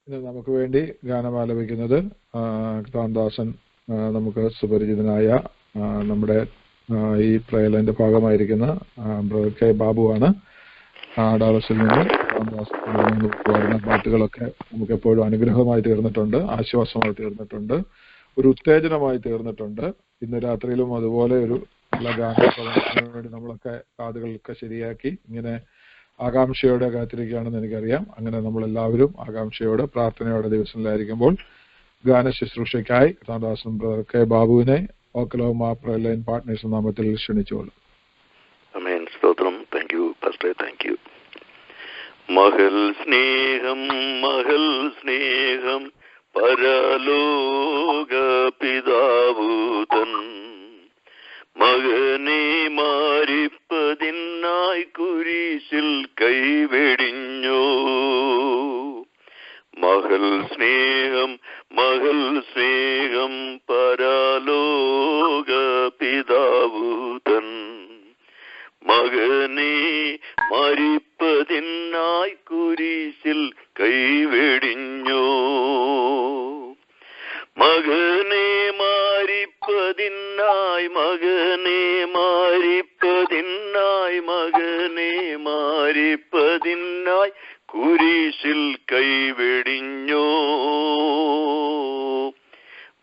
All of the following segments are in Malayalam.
ഇന്ന് നമുക്ക് വേണ്ടി ഗാനം ആലപിക്കുന്നത് കർത്താൻദാസൻ, നമുക്ക് സുപരിചിതനായ നമ്മുടെ ഈ പ്രയലന്റെ ഭാഗമായിരിക്കുന്ന ബ്രദർ കെ ബാബുവാണ്. ഡാലസിൽ നിന്ന് പാടുന്ന പാട്ടുകളൊക്കെ നമുക്ക് എപ്പോഴും അനുഗ്രഹമായി തീർന്നിട്ടുണ്ട്, ആശ്വാസമായി തീർന്നിട്ടുണ്ട്, ഒരു ഉത്തേജനമായി തീർന്നിട്ടുണ്ട്. ഇന്ന് രാത്രിയിലും അതുപോലെ ഒരു നല്ല ഗാനപ്രദർശനത്തിന് വേണ്ടി നമ്മളൊക്കെ കാതുകളൊക്കെ ശരിയാക്കി ഇങ്ങനെ ആകാംക്ഷയോടെ കാത്തിരിക്കുകയാണെന്ന് എനിക്കറിയാം. അങ്ങനെ നമ്മളെല്ലാവരും ആകാംക്ഷയോടെ പ്രാർത്ഥനയോടെ ദിവസങ്ങളിലായിരിക്കുമ്പോൾ ഗാന ശുശ്രൂഷയ്ക്കായി കർത്താൻദാസൻ ബ്രദർ കെ ബാബുവിനെ ഓക്ലഹോമ പ്രയലൈൻ പാർട്ട്നേഴ്സ് നാമത്തിൽ ക്ഷണിച്ചോളൂ. സ്തോത്രം. Thank you pastor, thank you. Mahal സ്നേഹം മഹൽ സ്നേഹം പരലോക പിതാവുതൻ മകനെ മാരിപ്പതിനായി കുരിശിൽ കൈവെടിഞ്ഞോ. മഹൽ സ്നേഹം മഹൽ സ്നേഹം പരലോക പിതാവുതൻ മകനെ മരിപ്പതിനായി കുരിശിൽ കൈവെടിഞ്ഞോ. മകനെ മാരിപ്പതിനായി മകനെ മാരിപ്പതിനായി മകനെ മാരിപ്പതിനായി കുരിശിൽ കൈവെടിഞ്ഞോ.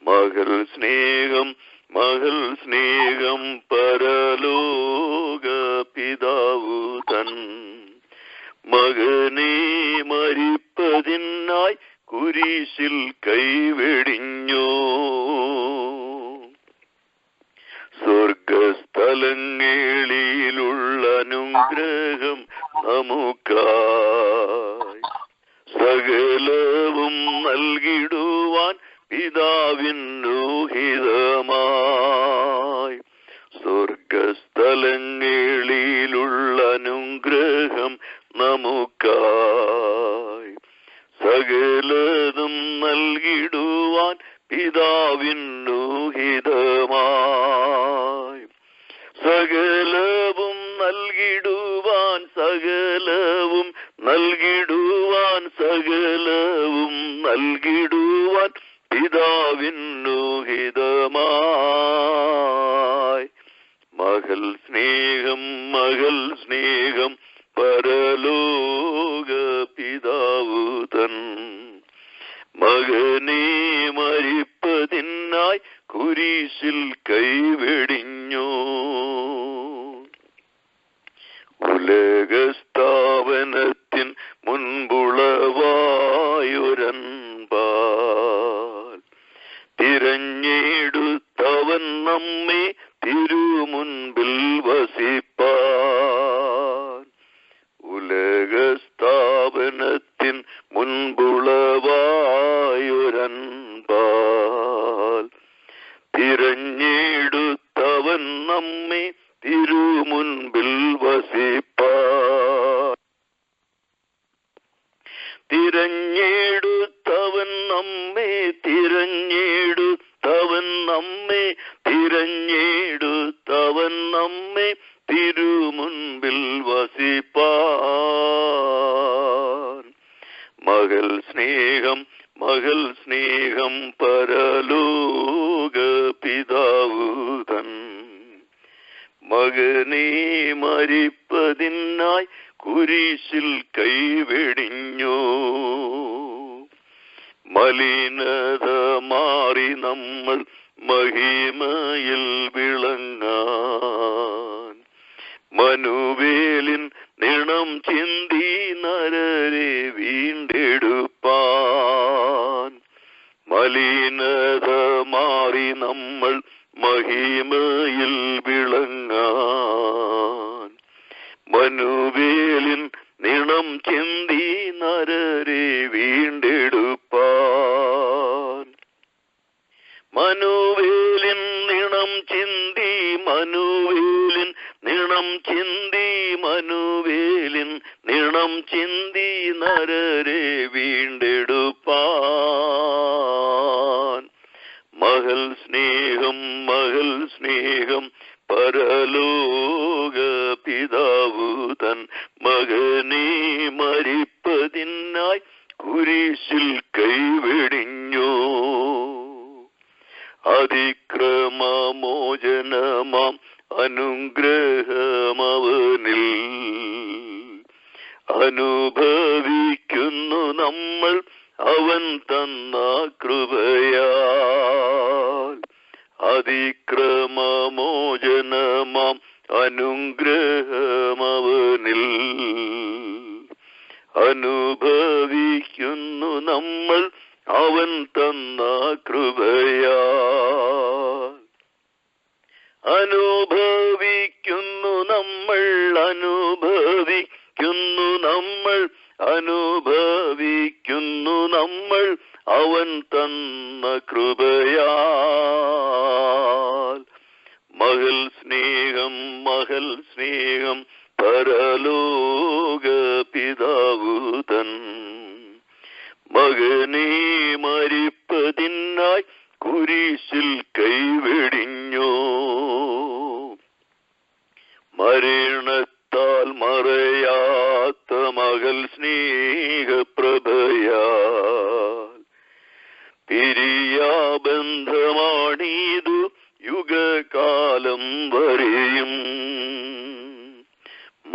മകൾ സ്നേഹം മകൾ സ്നേഹം പരലോക പിതാവുതൻ മകനെ മരിപ്പതിനായി കുരിശിൽ കൈവെടിഞ്ഞോ. സ്വർഗസ്ഥലങ്ങളിലുള്ള അനുഗ്രഹം നമുക്കായി സകലവും നൽകിടുവാൻ പിതാവിനു ഹിതമായി. സ്വർഗസ്ഥലങ്ങളിലുള്ള അനുഗ്രഹം നമുക്കായി സകലതും നൽകിടുവാൻ പിതാവിനു ഹിതമായി. സകലവും നൽകിടുവാൻ സകലവും നൽകിടുവാൻ സകലവും നൽകിടുവാൻ പിതാവിനു ഹിതമായി. മകൾ സ്നേഹം മകൾ സ്നേഹം പരലോക പിതാവുതൻ മകനെ മരിപ്പതിനായി കുരിശിൽ കൈവെടിഞ്ഞോ. ഉലകസ്ഥാപനത്തിൻ മുൻപുളവായൊരൻപാൽ തിരഞ്ഞെടുത്തവൻ നമ്മെ തിരുമുൻപിൽ വസിപ്പാൻ. ഉലകസ്ഥാപനത്തിൻ മുൻപുളവായൊരൻപാൽ തിരഞ്ഞെടുത്തവൻ നമ്മെ തിരുമുൻപിൽ വസിപ്പാൻ. തിരഞ്ഞെടുത്തവൻ നമ്മെ തിരഞ്ഞെടുത്തവൻ നമ്മെ തിരഞ്ഞെടുത്തവൻ നമ്മെ തിരുമുൻപിൽ വസിപ്പാൻ. മകൾ സ്നേഹം മകൾ സ്നേഹം പരലോക പിതാവുതൻ മകനെ മരിപ്പതിനായി കുരിശിൽ കൈവെടിഞ്ഞോ. മലിനത മാറി നമ്മൾ മഹിമയിൽ വിളങ്ങാൻ മനുവേലിൻ നിണം ചിന്തി നരരെ വീണ്ടെടുപ്പാൻ. മലിനത മാറി നമ്മൾ മഹിമയിൽ വിളങ്ങാൻ മനുവേലിൻ നിണം ചിന്തി നരരെ വീണ്ടെടുപ്പാൻ. മനുവേലിൻ നിണം ചിന്തി മനുവേലിൻ നിണം ചിന്തി മനുവേലിൻ നിണം ചിന്തി നരരെ വീണ്ടെടുപ്പാൻ. മകൾ സ്നേഹം മകൾ സ്നേഹം പരലോക പിതാവുതൻ മകനെ മരിപ്പതിനായി കുരിശിൽ കുരിശിൽ കൈവെടിഞ്ഞു. അതിക്രമമോചനമാം അനുഗ്രഹമവനിൽ അനുഭവിക്കുന്നു നമ്മൾ അവൻ തന്ന കൃപയാൽ. അതിക്രമമോചനമാം അനുഗ്രഹമവനിൽ അനുഭവിക്കുന്നു നമ്മൾ അവൻ തന്ന കൃപയാൽ. അനുഭവിക്കുന്നു നമ്മൾ അവൻ തന്ന കൃപയാൽ. മകൾ സ്നേഹം പരലോക പിതാവു തൻ മകനെ മരിപ്പതിനായി കുരിശിൽ കൈവെടിഞ്ഞു. മരണത്താൽ മറയാത്ത മകൾ സ്നേഹപ്രഭയാൽ പിരിയാബന്ധമാണിതു യുഗകാലം വരെയും.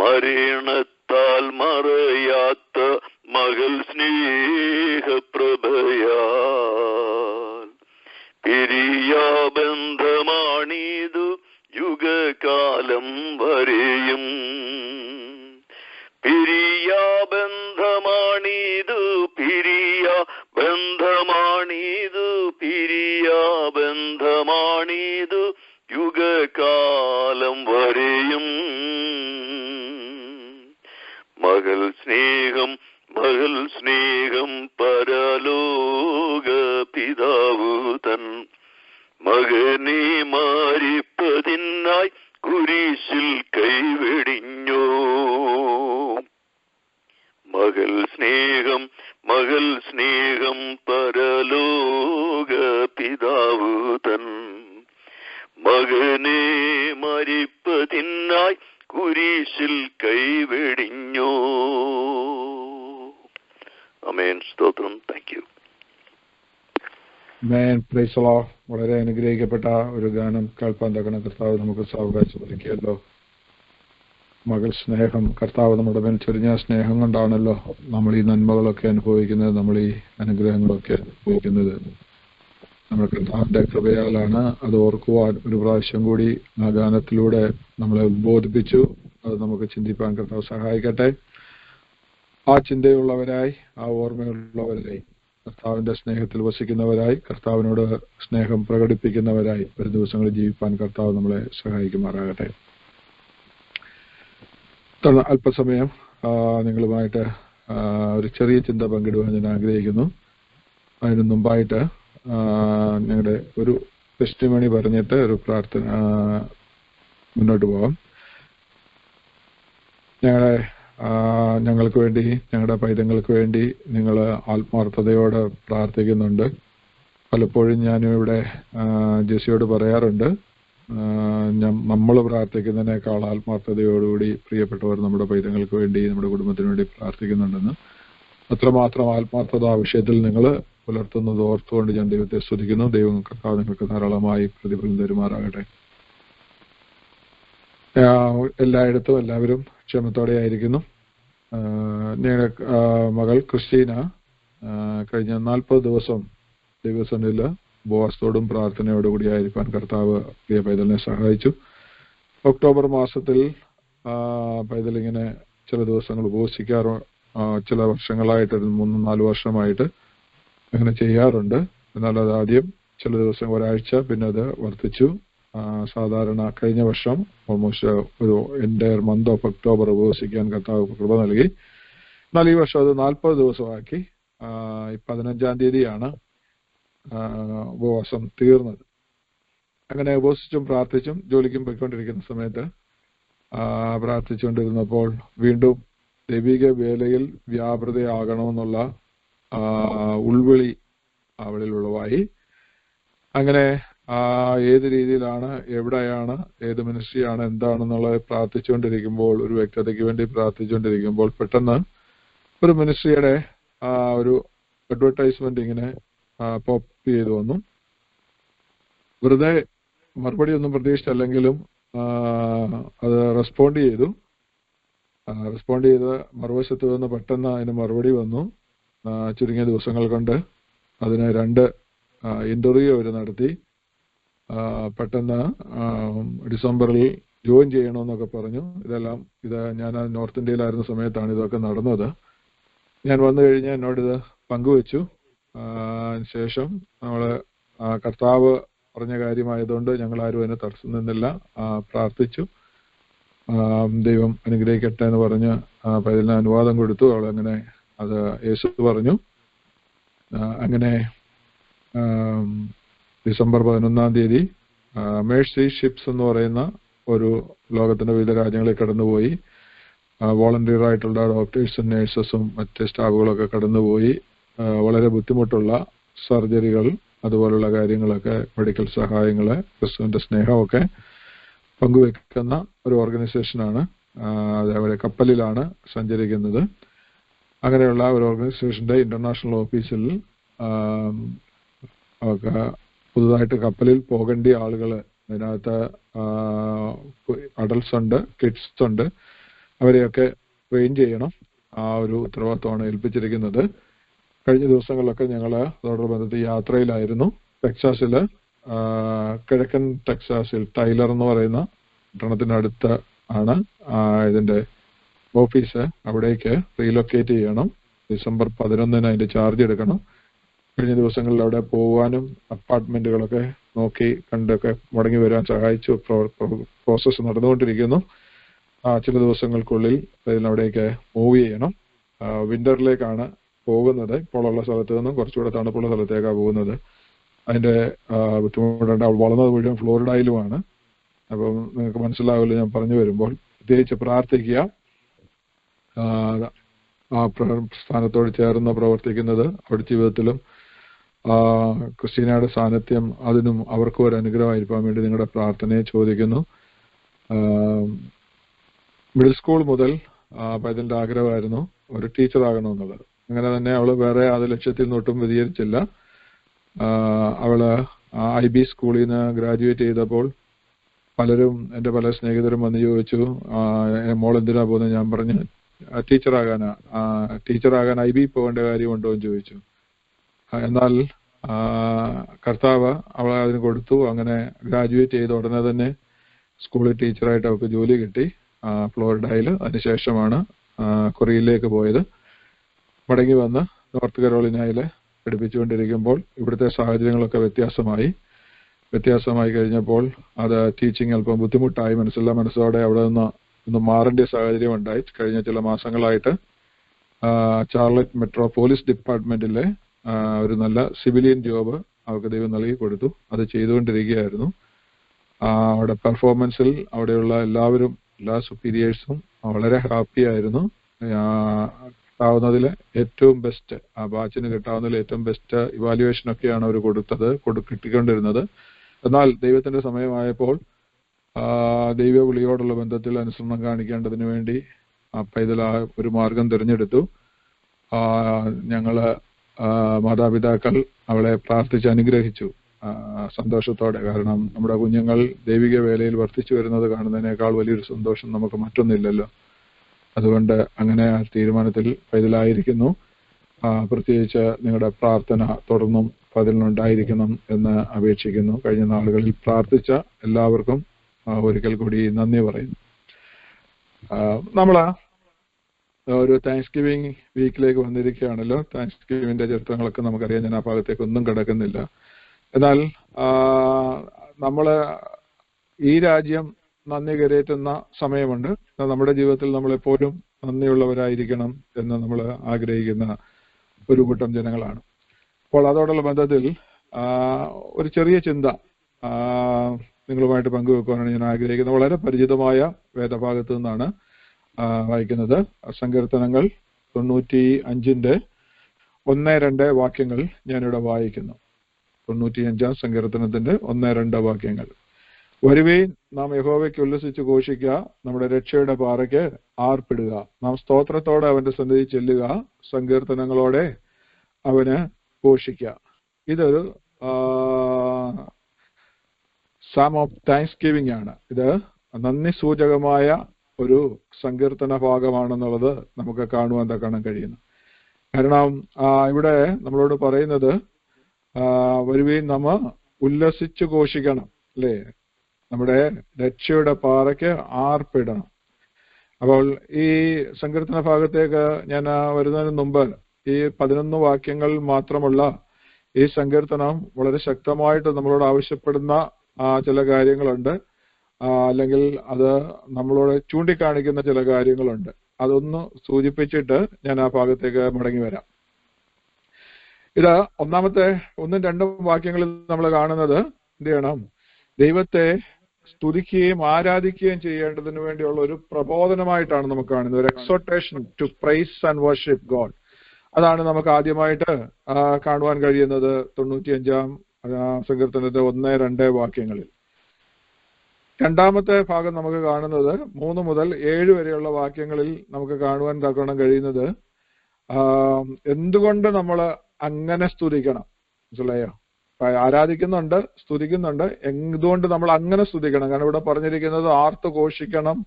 മരണത്താൽ മറയാത്ത മകൾ സ്നേഹപ്രഭയാൽ പിരിയാബന്ധമാണിതു യുഗകാലം വരെയും. പിരിയാബന്ധമാണിതു യുഗകാലം വരെയും. മകൾ സ്നേഹം പരലോക പിതാവു തൻ മകനെ മാരിപ്പതിനായി കുരിശിൽ കൈവെടിഞ്ഞു. മകൾ സ്നേഹം പരലോക പിതാവു തൻ മകനെ മരിപ്പതിനായി കുരിശിൽ കൈവെടിഞ്ഞു. ആമേൻ. സ്തോത്രം. Thank you. Praise the Lord. വളരെ അനുഗ്രഹിക്കപ്പെട്ട ഒരു ഗാനം കേൾപ്പാൻ തക്കണ കർത്താവ് നമുക്ക് സാവകാശം ഒരുക്കിയല്ലോ. മകൾ സ്നേഹം, കർത്താവ് നമ്മുടെ മേൽ ചൊരിഞ്ഞ സ്നേഹം കൊണ്ടാണല്ലോ നമ്മൾ ഈ നന്മകളൊക്കെ അനുഭവിക്കുന്നത്, നമ്മൾ ഈ അനുഗ്രഹങ്ങളൊക്കെ അനുഭവിക്കുന്നത്. നമ്മുടെ കർത്താവിന്റെ കൃപയാലാണ്. അത് ഓർക്കുവാൻ ഒരു പ്രാവശ്യം കൂടി ആ ഗാനത്തിലൂടെ നമ്മളെ ഉദ്ബോധിപ്പിച്ചു. അത് നമുക്ക് ചിന്തിപ്പാൻ കർത്താവ് സഹായിക്കട്ടെ. ആ ചിന്തയുള്ളവരായി, ആ ഓർമ്മയുള്ളവരായി, കർത്താവിന്റെ സ്നേഹത്തിൽ വസിക്കുന്നവരായി, കർത്താവിനോട് സ്നേഹം പ്രകടിപ്പിക്കുന്നവരായി ഒരു ദിവസങ്ങളിൽ ജീവിപ്പാൻ കർത്താവ് നമ്മളെ സഹായിക്കുമാറാകട്ടെ. അല്പസമയം നിങ്ങളുമായിട്ട് ഒരു ചെറിയ ചിന്ത പങ്കിടുവാൻ ഞാൻ ആഗ്രഹിക്കുന്നു. അതിന് മുമ്പായിട്ട് ഞങ്ങളുടെ ഒരു ടെസ്റ്റിമണി പറഞ്ഞിട്ട് ഒരു പ്രാർത്ഥന മുന്നോട്ട് പോകാം. ഞങ്ങൾക്ക് വേണ്ടി, ഞങ്ങളുടെ പൈതങ്ങൾക്ക് വേണ്ടി നിങ്ങൾ ആത്മാർത്ഥതയോടെ പ്രാർത്ഥിക്കുന്നുണ്ട്. പലപ്പോഴും ഞാനും ഇവിടെ ജെസിയോട് പറയാറുണ്ട്, നമ്മൾ പ്രാർത്ഥിക്കുന്നതിനേക്കാൾ ആത്മാർത്ഥതയോടുകൂടി പ്രിയപ്പെട്ടവർ നമ്മുടെ പൈതങ്ങൾക്ക് വേണ്ടി, നമ്മുടെ കുടുംബത്തിന് വേണ്ടി പ്രാർത്ഥിക്കുന്നുണ്ടെന്ന്. അത്രമാത്രം ആത്മാർത്ഥത ആ വിഷയത്തിൽ നിങ്ങൾ പുലർത്തുന്നത് ഓർത്തുകൊണ്ട് ഞാൻ ദൈവത്തെ സ്തുതിക്കുന്നു. ദൈവം കർത്താവ് നിങ്ങൾക്ക് ധാരാളമായി പ്രതിഫലം തരുമാറാകട്ടെ. എല്ലായിടത്തും എല്ലാവരും ക്ഷമത്തോടെ ആയിരിക്കുന്നു. ഞങ്ങളുടെ മകൾ ക്രിസ്റ്റീന കഴിഞ്ഞ 40 ദിവസം ദൈവസന്നിധിയിൽ ഉപവാസത്തോടും പ്രാർത്ഥനയോടുകൂടി ആയിരിക്കാൻ കർത്താവ് പ്രിയ പൈതലിനെ സഹായിച്ചു. ഒക്ടോബർ മാസത്തിൽ പൈതലിങ്ങനെ ചില ദിവസങ്ങൾ ഉപവസിക്കാറ്, ചില വർഷങ്ങളായിട്ട് 3-4 വർഷമായിട്ട് അങ്ങനെ ചെയ്യാറുണ്ട്. എന്നാൽ അത് ആദ്യം ചില ദിവസം ഒരാഴ്ച, പിന്നെ അത് വർദ്ധിച്ചു. സാധാരണ കഴിഞ്ഞ വർഷം ഓൾമോസ്റ്റ് ഒരു എൻ്റയർ മന്ത് ഓഫ് ഒക്ടോബർ ഉപവസിക്കാൻ കർത്താവ് കൃപ നൽകി. എന്നാൽ ഈ വർഷം അത് 40 ദിവസമാക്കി. 15-ാം തീയതിയാണ് ഉപവാസം തീർന്നത്. അങ്ങനെ ഉപവസിച്ചും പ്രാർത്ഥിച്ചും ജോലിക്കും പോയിക്കൊണ്ടിരിക്കുന്ന സമയത്ത് പ്രാർത്ഥിച്ചുകൊണ്ടിരുന്നപ്പോൾ വീണ്ടും ദൈവിക വേലയിൽ വ്യാപൃതയാകണമെന്നുള്ള ഉൾവിളി അവളിൽ ഉളവായി. അങ്ങനെ ഏത് രീതിയിലാണ്, എവിടെയാണ്, ഏത് മിനിസ്ട്രിയാണ്, എന്താണെന്നുള്ളത് പ്രാർത്ഥിച്ചുകൊണ്ടിരിക്കുമ്പോൾ, ഒരു വ്യക്തതയ്ക്ക് വേണ്ടി പ്രാർത്ഥിച്ചുകൊണ്ടിരിക്കുമ്പോൾ പെട്ടെന്ന് ഒരു മിനിസ്ട്രിയുടെ ഒരു അഡ്വർടൈസ്മെന്റ് ഇങ്ങനെ പോപ്പ് ചെയ്തു വന്നു. വെറുതെ മറുപടി ഒന്നും പ്രതീക്ഷിച്ചല്ലെങ്കിലും അത് റെസ്പോണ്ട് ചെയ്ത് മറുവശത്ത് നിന്ന് പെട്ടെന്ന് അതിന് മറുപടി വന്നു. ചുരുങ്ങിയ ദിവസങ്ങൾ കൊണ്ട് അതിന് 2 ഇന്റർവ്യൂ അവർ നടത്തി. പെട്ടെന്ന് ഡിസംബറിൽ ജോയിൻ ചെയ്യണമെന്നൊക്കെ പറഞ്ഞു. ഇത് ഞാൻ നോർത്ത് ഇന്ത്യയിലായിരുന്ന സമയത്താണ് ഇതൊക്കെ നടന്നത്. ഞാൻ വന്നു കഴിഞ്ഞ് എന്നോടിത് പങ്കുവെച്ചു. ശേഷം നമ്മൾ കർത്താവ് പറഞ്ഞ കാര്യമായതുകൊണ്ട് ഞങ്ങൾ ആരും അതിനെ തടസ്സം നിന്നില്ല, പ്രാർത്ഥിച്ചു. ദൈവം അനുഗ്രഹിക്കട്ടെ എന്ന് പറഞ്ഞ് പൈതലിന് അനുവാദം കൊടുത്തു. അവളങ്ങനെ അത് യേശു പറഞ്ഞു. അങ്ങനെ ഡിസംബർ 11-ാം തീയതി മേഴ്സി ഷിപ്സ് എന്ന് പറയുന്ന ഒരു ലോകത്തിന്റെ വിവിധ രാജ്യങ്ങളിൽ കടന്നുപോയി. വോളണ്ടിയർ ആയിട്ടുള്ള ഡോക്ടേഴ്സും നേഴ്സസും മറ്റ് സ്റ്റാഫുകളൊക്കെ കടന്നുപോയി. വളരെ ബുദ്ധിമുട്ടുള്ള സർജറികൾ, അതുപോലുള്ള കാര്യങ്ങളൊക്കെ, മെഡിക്കൽ സഹായങ്ങള്, ക്രിസ്തുവിന്റെ സ്നേഹമൊക്കെ പങ്കുവെക്കുന്ന ഒരു ഓർഗനൈസേഷനാണ്. അതേപോലെ കപ്പലിലാണ് സഞ്ചരിക്കുന്നത്. അങ്ങനെയുള്ള ഒരു ഓർഗനൈസേഷന്റെ ഇന്റർനാഷണൽ ഓഫീസിൽ പുതുതായിട്ട് കപ്പലിൽ പോകേണ്ട ആളുകൾ, അതിനകത്ത് അഡൽട്സ് ഉണ്ട്, കിഡ്സ് ഉണ്ട്, അവരെയൊക്കെ ട്രെയിൻ ചെയ്യണം. ആ ഒരു ഉത്തരവാദിത്വമാണ് ഏൽപ്പിച്ചിരിക്കുന്നത്. കഴിഞ്ഞ ദിവസങ്ങളിലൊക്കെ ഞങ്ങൾ അതോടൊപ്പം ബന്ധത്തിൽ യാത്രയിലായിരുന്നു. ടെക്സാസില്, കിഴക്കൻ ടെക്സാസിൽ ടൈലർ എന്ന് പറയുന്ന പട്ടണത്തിനടുത്ത് ആണ് ഇതിന്റെ ഓഫീസ്. അവിടേക്ക് റീലൊക്കേറ്റ് ചെയ്യണം. ഡിസംബർ 11-ന് അതിന്റെ ചാർജ് എടുക്കണം. കഴിഞ്ഞ ദിവസങ്ങളിൽ അവിടെ പോകാനും അപ്പാർട്ട്മെന്റുകളൊക്കെ നോക്കി കണ്ടൊക്കെ മടങ്ങി വരാൻ സഹായിച്ചു. പ്രോസസ്സ് നടന്നുകൊണ്ടിരിക്കുന്നു. ചില ദിവസങ്ങൾക്കുള്ളിൽ അവിടേക്ക് മൂവ് ചെയ്യണം. വിന്ററിലേക്കാണ് പോകുന്നത്. ഇപ്പോൾ ഉള്ള സ്ഥലത്ത് നിന്നും കുറച്ചുകൂടെ തണുപ്പുള്ള സ്ഥലത്തേക്കാണ് പോകുന്നത്. അതിന്റെ ബുദ്ധിമുട്ടുണ്ട്. വളർന്നത് മുഴുവൻ ഫ്ലോറിഡയിലുമാണ്. അപ്പം നിങ്ങൾക്ക് മനസ്സിലാവില്ല ഞാൻ പറഞ്ഞു വരുമ്പോൾ. പ്രത്യേകിച്ച് പ്രാർത്ഥിക്കുക. ആ സ്ഥാനത്തോട് ചേർന്ന് പ്രവർത്തിക്കുന്നത് അവിടെ ജീവിതത്തിലും ക്രിസ്റ്റീനയുടെ സാന്നിധ്യം അതിനും അവർക്കും ഒരു അനുഗ്രഹമായിരിക്കാൻ വേണ്ടി നിങ്ങളുടെ പ്രാർത്ഥനയെ ചോദിക്കുന്നു. മിഡിൽ സ്കൂൾ മുതൽ പൈതലിന്റെ ആഗ്രഹമായിരുന്നു ഒരു ടീച്ചറാകണമെന്നുള്ളത്. അങ്ങനെ തന്നെ അവള് വേറെ അത് ലക്ഷ്യത്തിൽ നിന്നൊട്ടും വ്യതിചരിച്ചില്ല. അവള് IB സ്കൂളിൽ നിന്ന് ഗ്രാജുവേറ്റ് ചെയ്തപ്പോൾ പലരും, എൻ്റെ പല സ്നേഹിതരും വന്ന് ചോദിച്ചു, മോൾ എന്തിനാ പോകുന്നത്? ഞാൻ പറഞ്ഞു ടീച്ചറാകാൻ IB പോകേണ്ട കാര്യമുണ്ടോ എന്ന് ചോദിച്ചു. എന്നാൽ കർത്താവ് അവളെ അതിന് കൊടുത്തു. അങ്ങനെ ഗ്രാജുവേറ്റ് ചെയ്ത ഉടനെ തന്നെ സ്കൂളിൽ ടീച്ചറായിട്ട് അവൾക്ക് ജോലി കിട്ടി ഫ്ലോറിഡയിൽ. അതിനുശേഷമാണ് കൊറിയയിലേക്ക് പോയത്. മടങ്ങി വന്ന് നോർത്ത് കരോളിനയിൽ പഠിപ്പിച്ചുകൊണ്ടിരിക്കുമ്പോൾ ഇവിടുത്തെ സാഹചര്യങ്ങളൊക്കെ വ്യത്യാസമായി കഴിഞ്ഞപ്പോൾ അത് ടീച്ചിങ് അല്പം ബുദ്ധിമുട്ടായി. മനസ്സോടെ അവിടെ ഒന്ന് മാറേണ്ട സാഹചര്യം ഉണ്ടായി. കഴിഞ്ഞ ചില മാസങ്ങളായിട്ട് ചാർലറ്റ് മെട്രോ പോലീസ് ഡിപ്പാർട്ട്മെന്റിലെ ഒരു നല്ല സിവിലിയൻ ജോബ് അവർക്ക് ദൈവം നൽകി കൊടുത്തു. അത് ചെയ്തുകൊണ്ടിരിക്കുകയായിരുന്നു. അവിടെ പെർഫോമൻസിൽ അവിടെയുള്ള എല്ലാ സുപ്പീരിയേഴ്സും വളരെ ഹാപ്പി ആയിരുന്നു. കിട്ടാവുന്നതിൽ ഏറ്റവും ബെസ്റ്റ്, ആ ബാച്ചിന് കിട്ടാവുന്നതിൽ ഏറ്റവും ബെസ്റ്റ് ഇവാലുവേഷനൊക്കെയാണ് അവർ കിട്ടിക്കൊണ്ടിരുന്നത്. എന്നാൽ ദൈവത്തിന്റെ സമയമായപ്പോൾ ദൈവ വിളിയോടുള്ള ബന്ധത്തിൽ അനുസരണം കാണിക്കേണ്ടതിന് വേണ്ടി പൈതൽ ഒരു മാർഗം തിരഞ്ഞെടുത്തു. ഞങ്ങള് മാതാപിതാക്കൾ അവളെ പ്രാർത്ഥിച്ച് അനുഗ്രഹിച്ചു സന്തോഷത്തോടെ. കാരണം നമ്മുടെ കുഞ്ഞുങ്ങൾ ദൈവിക വേലയിൽ വർദ്ധിച്ചു വരുന്നത് കാണുന്നതിനേക്കാൾ വലിയൊരു സന്തോഷം നമുക്ക് മറ്റൊന്നില്ലല്ലോ. അതുകൊണ്ട് അങ്ങനെ ആ തീരുമാനത്തിൽ പൈതലായിരിക്കുന്നു. പ്രത്യേകിച്ച് നിങ്ങളുടെ പ്രാർത്ഥന തുടർന്നും പൈതലിനുണ്ടായിരിക്കണം എന്ന് അപേക്ഷിക്കുന്നു. കഴിഞ്ഞ നാളുകളിൽ പ്രാർത്ഥിച്ച എല്ലാവർക്കും ഒരിക്കൽ കൂടി നന്ദി പറയുന്നു. നമ്മള് ഒരു താങ്ക്സ് ഗിവിംഗ് വീക്കിലേക്ക് വന്നിരിക്കുകയാണല്ലോ. താങ്ക്സ് ഗിവിംഗിന്റെ ചരിത്രങ്ങളൊക്കെ നമുക്കറിയാം. ഞാൻ ആ ഭാഗത്തേക്ക് ഒന്നും കിടക്കുന്നില്ല. എന്നാൽ നമ്മള് ഈ രാജ്യം നന്ദി കരയേറ്റുന്ന സമയമുണ്ട്. നമ്മുടെ ജീവിതത്തിൽ നമ്മളെപ്പോഴും നന്ദിയുള്ളവരായിരിക്കണം എന്ന് നമ്മൾ ആഗ്രഹിക്കുന്ന ഒരു കൂട്ടം ജനങ്ങളാണ്. അപ്പോൾ അതോടുള്ള ബന്ധത്തിൽ ഒരു ചെറിയ ചിന്ത നിങ്ങളുമായിട്ട് പങ്കുവെക്കുവാനാണ് ഞാൻ ആഗ്രഹിക്കുന്നത്. വളരെ പരിചിതമായ വേദഭാഗത്തു നിന്നാണ് വായിക്കുന്നത്. സങ്കീർത്തനങ്ങൾ 95-ന്റെ 1-2 വാക്യങ്ങൾ ഞാനിവിടെ വായിക്കുന്നു. 95-ാം സങ്കീർത്തനത്തിന്റെ 1-2 വാക്യങ്ങൾ. വരുവീൻ, നാം യഹോവയ്ക്ക് ഉല്ലസിച്ച് ഘോഷിക്കുക, നമ്മുടെ രക്ഷയുടെ പാറയ്ക്ക് ആർപ്പിടുക. നാം സ്തോത്രത്തോടെ അവന്റെ സന്നിധി ചെല്ലുക, സങ്കീർത്തനങ്ങളോടെ അവന് ഘോഷിക്കുക. ഇതൊരു സാം ഓഫ് താങ്ക്സ് ഗിവിംഗ് ആണ്. ഇത് നന്ദി സൂചകമായ ഒരു സങ്കീർത്തന ഭാഗമാണെന്നുള്ളത് നമുക്ക് കാണുവാൻ കാണാൻ കഴിയുന്നു. കാരണം ഇവിടെ നമ്മളോട് പറയുന്നത് വരുവീൻ നമ്മ ഉല്ലസിച്ചു ഘോഷിക്കണം, അല്ലേ? നമ്മുടെ രക്ഷയുടെ പാറയ്ക്ക് ആർപ്പിടണം. അപ്പോൾ ഈ സങ്കീർത്തന ഭാഗത്തേക്ക് ഞാൻ വരുന്നതിന് മുമ്പ് ഈ 11 വാക്യങ്ങൾ മാത്രമുള്ള ഈ സങ്കീർത്തനം വളരെ ശക്തമായിട്ട് നമ്മളോട് ആവശ്യപ്പെടുന്ന ചില കാര്യങ്ങളുണ്ട്, അല്ലെങ്കിൽ അത് നമ്മളോട് ചൂണ്ടിക്കാണിക്കുന്ന ചില കാര്യങ്ങളുണ്ട്. അതൊന്ന് സൂചിപ്പിച്ചിട്ട് ഞാൻ ആ ഭാഗത്തേക്ക് മടങ്ങി വരാം. ഇത് ഒന്നാമത്തെ 1ഉം 2ഉം വാക്യങ്ങളിൽ നമ്മൾ കാണുന്നത് എന്ത് ചെയ്യണം? ദൈവത്തെ സ്തുതിക്കുകയും ആരാധിക്കുകയും ചെയ്യേണ്ടതിന് വേണ്ടിയുള്ള ഒരു പ്രബോധനമായിട്ടാണ് നമുക്ക് കാണുന്നത്. ഒരു exhortation to praise and worship God. അതാണ് നമുക്ക് ആദ്യമായിട്ട് കാണുവാൻ കഴിയുന്നത് 95-ാം സങ്കീർത്തനത്തിന്റെ 1-2 വാക്യങ്ങളിൽ. രണ്ടാമത്തെ ഭാഗം നമുക്ക് കാണുന്നത് 3 മുതൽ 7 വരെയുള്ള വാക്യങ്ങളിൽ നമുക്ക് കാണുവാൻ കഴിയുന്നത് എന്തുകൊണ്ട് നമ്മൾ അങ്ങനെ സ്തുതിക്കണം. മനസ്സിലായോ? ആരാധിക്കുന്നുണ്ട്, സ്തുതിക്കുന്നുണ്ട്, എന്തുകൊണ്ട് നമ്മൾ അങ്ങനെ സ്തുതിക്കണം? കാരണം ഇവിടെ പറഞ്ഞിരിക്കുന്നത് ആർത്ത് ഘോഷിക്കണം,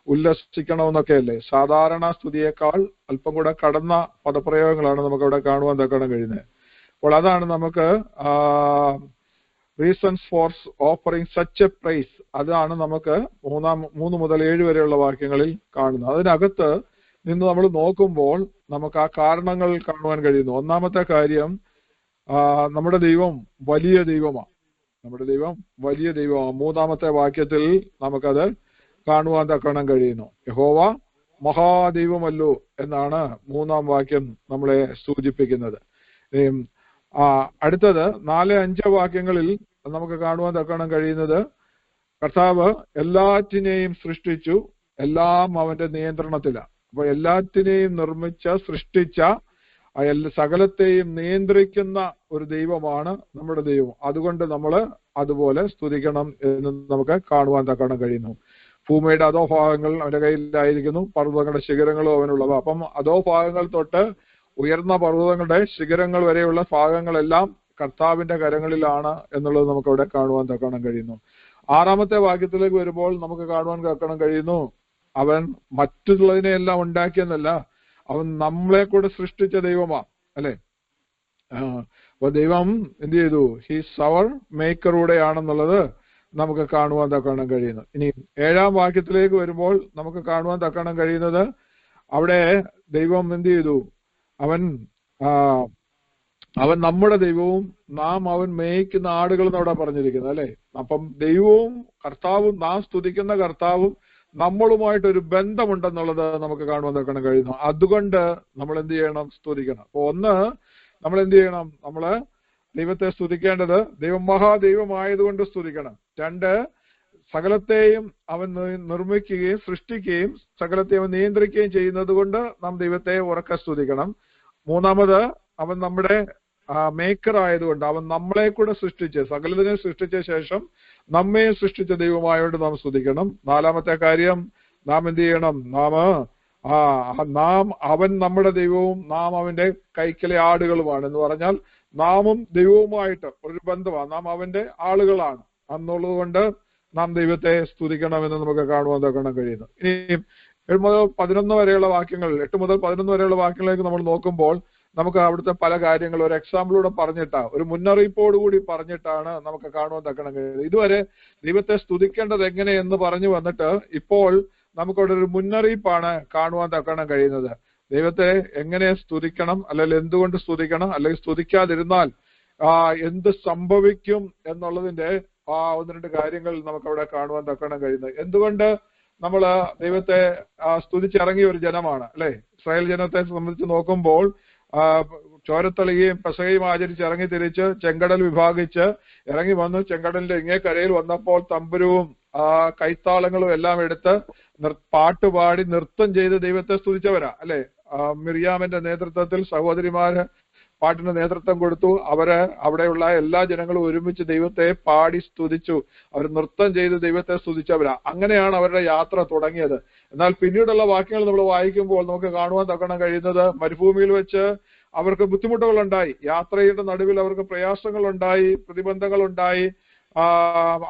ഉല്ലസിക്കണം എന്നൊക്കെയല്ലേ. സാധാരണ സ്തുതിയേക്കാൾ അല്പം കൂടെ കടന്ന പദപ്രയോഗങ്ങളാണ് നമുക്ക് അവിടെ കാണുവാൻ കഴിയുന്നത്. അപ്പോൾ അതാണ് നമുക്ക് reasons for offering such a praise. അതാണ് നമുക്ക് 3 മുതൽ 7 വരെയുള്ള വാക്യങ്ങളിൽ കാണുന്നത്. അതിനകത്ത് നിന്ന് നമ്മൾ നോക്കുമ്പോൾ നമുക്ക് ആ കാരണങ്ങൾ കാണുവാൻ കഴിയുന്നു. ഒന്നാമത്തെ കാര്യം, നമ്മുടെ ദൈവം വലിയ ദൈവമാണ്. നമ്മുടെ ദൈവം വലിയ ദൈവമാണ്. 3-ാമത്തെ വാക്യത്തിൽ നമുക്കത് കാണുവാൻ കഴിയുന്നു. യഹോവ മഹാദൈവമല്ലോ എന്നാണ് 3-ാം വാക്യം നമ്മളെ സൂചിപ്പിക്കുന്നത്. അടുത്തത് 4-5 വാക്യങ്ങളിൽ നമുക്ക് കാണുവാൻ കഴിയുന്നത് കർത്താവ് എല്ലാറ്റിനെയും സൃഷ്ടിച്ചു, എല്ലാം അവന്റെ നിയന്ത്രണത്തിലാണ്. അപ്പൊ എല്ലാറ്റിനെയും സൃഷ്ടിച്ച സകലത്തെയും നിയന്ത്രിക്കുന്ന ഒരു ദൈവമാണ് നമ്മുടെ ദൈവം. അതുകൊണ്ട് നമ്മൾ അതുപോലെ സ്തുതിക്കണം എന്ന് നമുക്ക് കാണുവാൻ കഴിയുന്നു. ഭൂമിയുടെ അധോഭാഗങ്ങൾ അവന്റെ കയ്യിലായിരിക്കുന്നു, പർവ്വതങ്ങളുടെ ശിഖരങ്ങളും അവനുള്ളവ. അപ്പം അധോഭാഗങ്ങൾ തൊട്ട് ഉയർന്ന പർവ്വതങ്ങളുടെ ശിഖരങ്ങൾ വരെയുള്ള ഭാഗങ്ങളെല്ലാം കർത്താവിന്റെ കരങ്ങളിലാണ് എന്നുള്ളത് നമുക്ക് അവിടെ കാണുവാൻ കഴിയുന്നു. 6-ാമത്തെ വാക്യത്തിലേക്ക് വരുമ്പോൾ നമുക്ക് കാണുവാൻ കഴിയുന്നു, അവൻ മറ്റുള്ളതിനെയെല്ലാം ഉണ്ടാക്കിയെന്നല്ല, അവൻ നമ്മളെ കൂടെ സൃഷ്ടിച്ച ദൈവമാണ്, അല്ലെ? അപ്പൊ ദൈവം എന്ത് ചെയ്തു? ഹീസ് അവർ മേക്കറൂടെയാണെന്നുള്ളത് നമുക്ക് കാണുവാൻ കഴിയുന്നു. ഇനി 7-ാം വാക്യത്തിലേക്ക് വരുമ്പോൾ നമുക്ക് കാണുവാൻ കഴിയുന്നത് അവിടെ ദൈവം എന്ത് ചെയ്തു? അവൻ നമ്മുടെ ദൈവവും നാം അവൻ മേയ്ക്കുന്ന ആടുകൾ എന്നവിടെ പറഞ്ഞിരിക്കുന്നത്, അല്ലെ? അപ്പം ദൈവവും കർത്താവും, നാം സ്തുതിക്കുന്ന കർത്താവും നമ്മളുമായിട്ടൊരു ബന്ധമുണ്ടെന്നുള്ളത് നമുക്ക് കാണുവാൻ കഴിയുന്നു. അതുകൊണ്ട് നമ്മൾ എന്ത് ചെയ്യണം? സ്തുതിക്കണം. അപ്പൊ ഒന്ന്, നമ്മൾ എന്ത് ചെയ്യണം? നമ്മള് ദൈവത്തെ സ്തുതിക്കേണ്ടത് ദൈവം മഹാദൈവമായതുകൊണ്ട് സ്തുതിക്കണം. 2, സകലത്തെയും അവൻ നിർമ്മിക്കുകയും സൃഷ്ടിക്കുകയും സകലത്തെയും അവൻ നിയന്ത്രിക്കുകയും ചെയ്യുന്നത് കൊണ്ട് നാം ദൈവത്തെ ഉറക്കെ സ്തുതിക്കണം. 3-ാമത്, അവൻ നമ്മുടെ മേക്കർ ആയതുകൊണ്ട്, അവൻ നമ്മളെ കൂടെ സൃഷ്ടിച്ച്, സകലതിനെ സൃഷ്ടിച്ച ശേഷം നമ്മെ സൃഷ്ടിച്ച ദൈവമായോണ്ട് നാം സ്തുതിക്കണം. 4-ാമത്തെ കാര്യം, നാം എന്ത് ചെയ്യണം? അവൻ നമ്മുടെ ദൈവവും നാം അവന്റെ കൈക്കലെ ആടുകളുമാണ്. എന്ന് പറഞ്ഞാൽ നാമും ദൈവവുമായിട്ട് ഒരു ബന്ധമാണ്, നാം അവന്റെ ആളുകളാണ് എന്നുള്ളത് കൊണ്ട് നാം ദൈവത്തെ സ്തുതിക്കണമെന്ന് നമുക്ക് കാണുവാൻ കഴിയുന്നു. ഇനി 7 മുതൽ 11 വരെയുള്ള വാക്യങ്ങൾ, 8 മുതൽ 11 വരെയുള്ള വാക്യങ്ങളിലേക്ക് നമ്മൾ നോക്കുമ്പോൾ നമുക്ക് അവിടുത്തെ പല കാര്യങ്ങൾ ഒരു എക്സാമ്പിളൂടെ പറഞ്ഞിട്ടാണ്, ഒരു മുന്നറിയിപ്പോടുകൂടി പറഞ്ഞിട്ടാണ് നമുക്ക് കാണുവാൻ കഴിയുന്നത്. ഇതുവരെ ദൈവത്തെ സ്തുതിക്കേണ്ടത് എങ്ങനെയെന്ന് പറഞ്ഞു വന്നിട്ട് ഇപ്പോൾ നമുക്കവിടെ ഒരു മുന്നറിയിപ്പാണ് കാണുവാൻ കഴിയുന്നത്. ദൈവത്തെ എങ്ങനെ സ്തുതിക്കണം, അല്ലെങ്കിൽ എന്തുകൊണ്ട് സ്തുതിക്കണം, അല്ലെങ്കിൽ സ്തുതിക്കാതിരുന്നാൽ എന്ത് സംഭവിക്കും എന്നുള്ളതിന്റെ 1-2 കാര്യങ്ങൾ നമുക്കവിടെ കാണുവാൻ കഴിയുന്നത്. എന്തുകൊണ്ട് നമ്മൾ ദൈവത്തെ സ്തുതിച്ചിറങ്ങിയ ഒരു ജനമാണ്, അല്ലെ? ഇസ്രായേൽ ജനത്തെ സംബന്ധിച്ച് നോക്കുമ്പോൾ ചോരത്തളികയും പെസകയും ആചരിച്ച് ഇറങ്ങി തിരിച്ച് ചെങ്കടൽ വിഭാഗിച്ച് ഇറങ്ങി വന്നു. ചെങ്കടലിന്റെ ഇങ്ങേ കരയിൽ വന്നപ്പോൾ തമ്പുരുവും കൈത്താളങ്ങളും എല്ലാം എടുത്ത് പാട്ടുപാടി നൃത്തം ചെയ്ത് ദൈവത്തെ സ്തുതിച്ചവരാ, അല്ലെ? മിർയാമിന്റെ നേതൃത്വത്തിൽ സഹോദരിമാര് പാട്ടിന് നേതൃത്വം കൊടുത്തു. അവിടെയുള്ള എല്ലാ ജനങ്ങളും ഒരുമിച്ച് ദൈവത്തെ പാടി സ്തുതിച്ചു. അവർ നൃത്തം ചെയ്ത് ദൈവത്തെ സ്തുതിച്ചവരാ. അങ്ങനെയാണ് അവരുടെ യാത്ര തുടങ്ങിയത്. എന്നാൽ പിന്നീടുള്ള വാക്യങ്ങൾ നമ്മൾ വായിക്കുമ്പോൾ നമുക്ക് കാണുവാൻ കഴിയുന്നത്, മരുഭൂമിയിൽ വെച്ച് അവർക്ക് ബുദ്ധിമുട്ടുകളുണ്ടായി, യാത്രയുടെ നടുവിൽ അവർക്ക് പ്രയാസങ്ങളുണ്ടായി, പ്രതിബന്ധങ്ങളുണ്ടായി,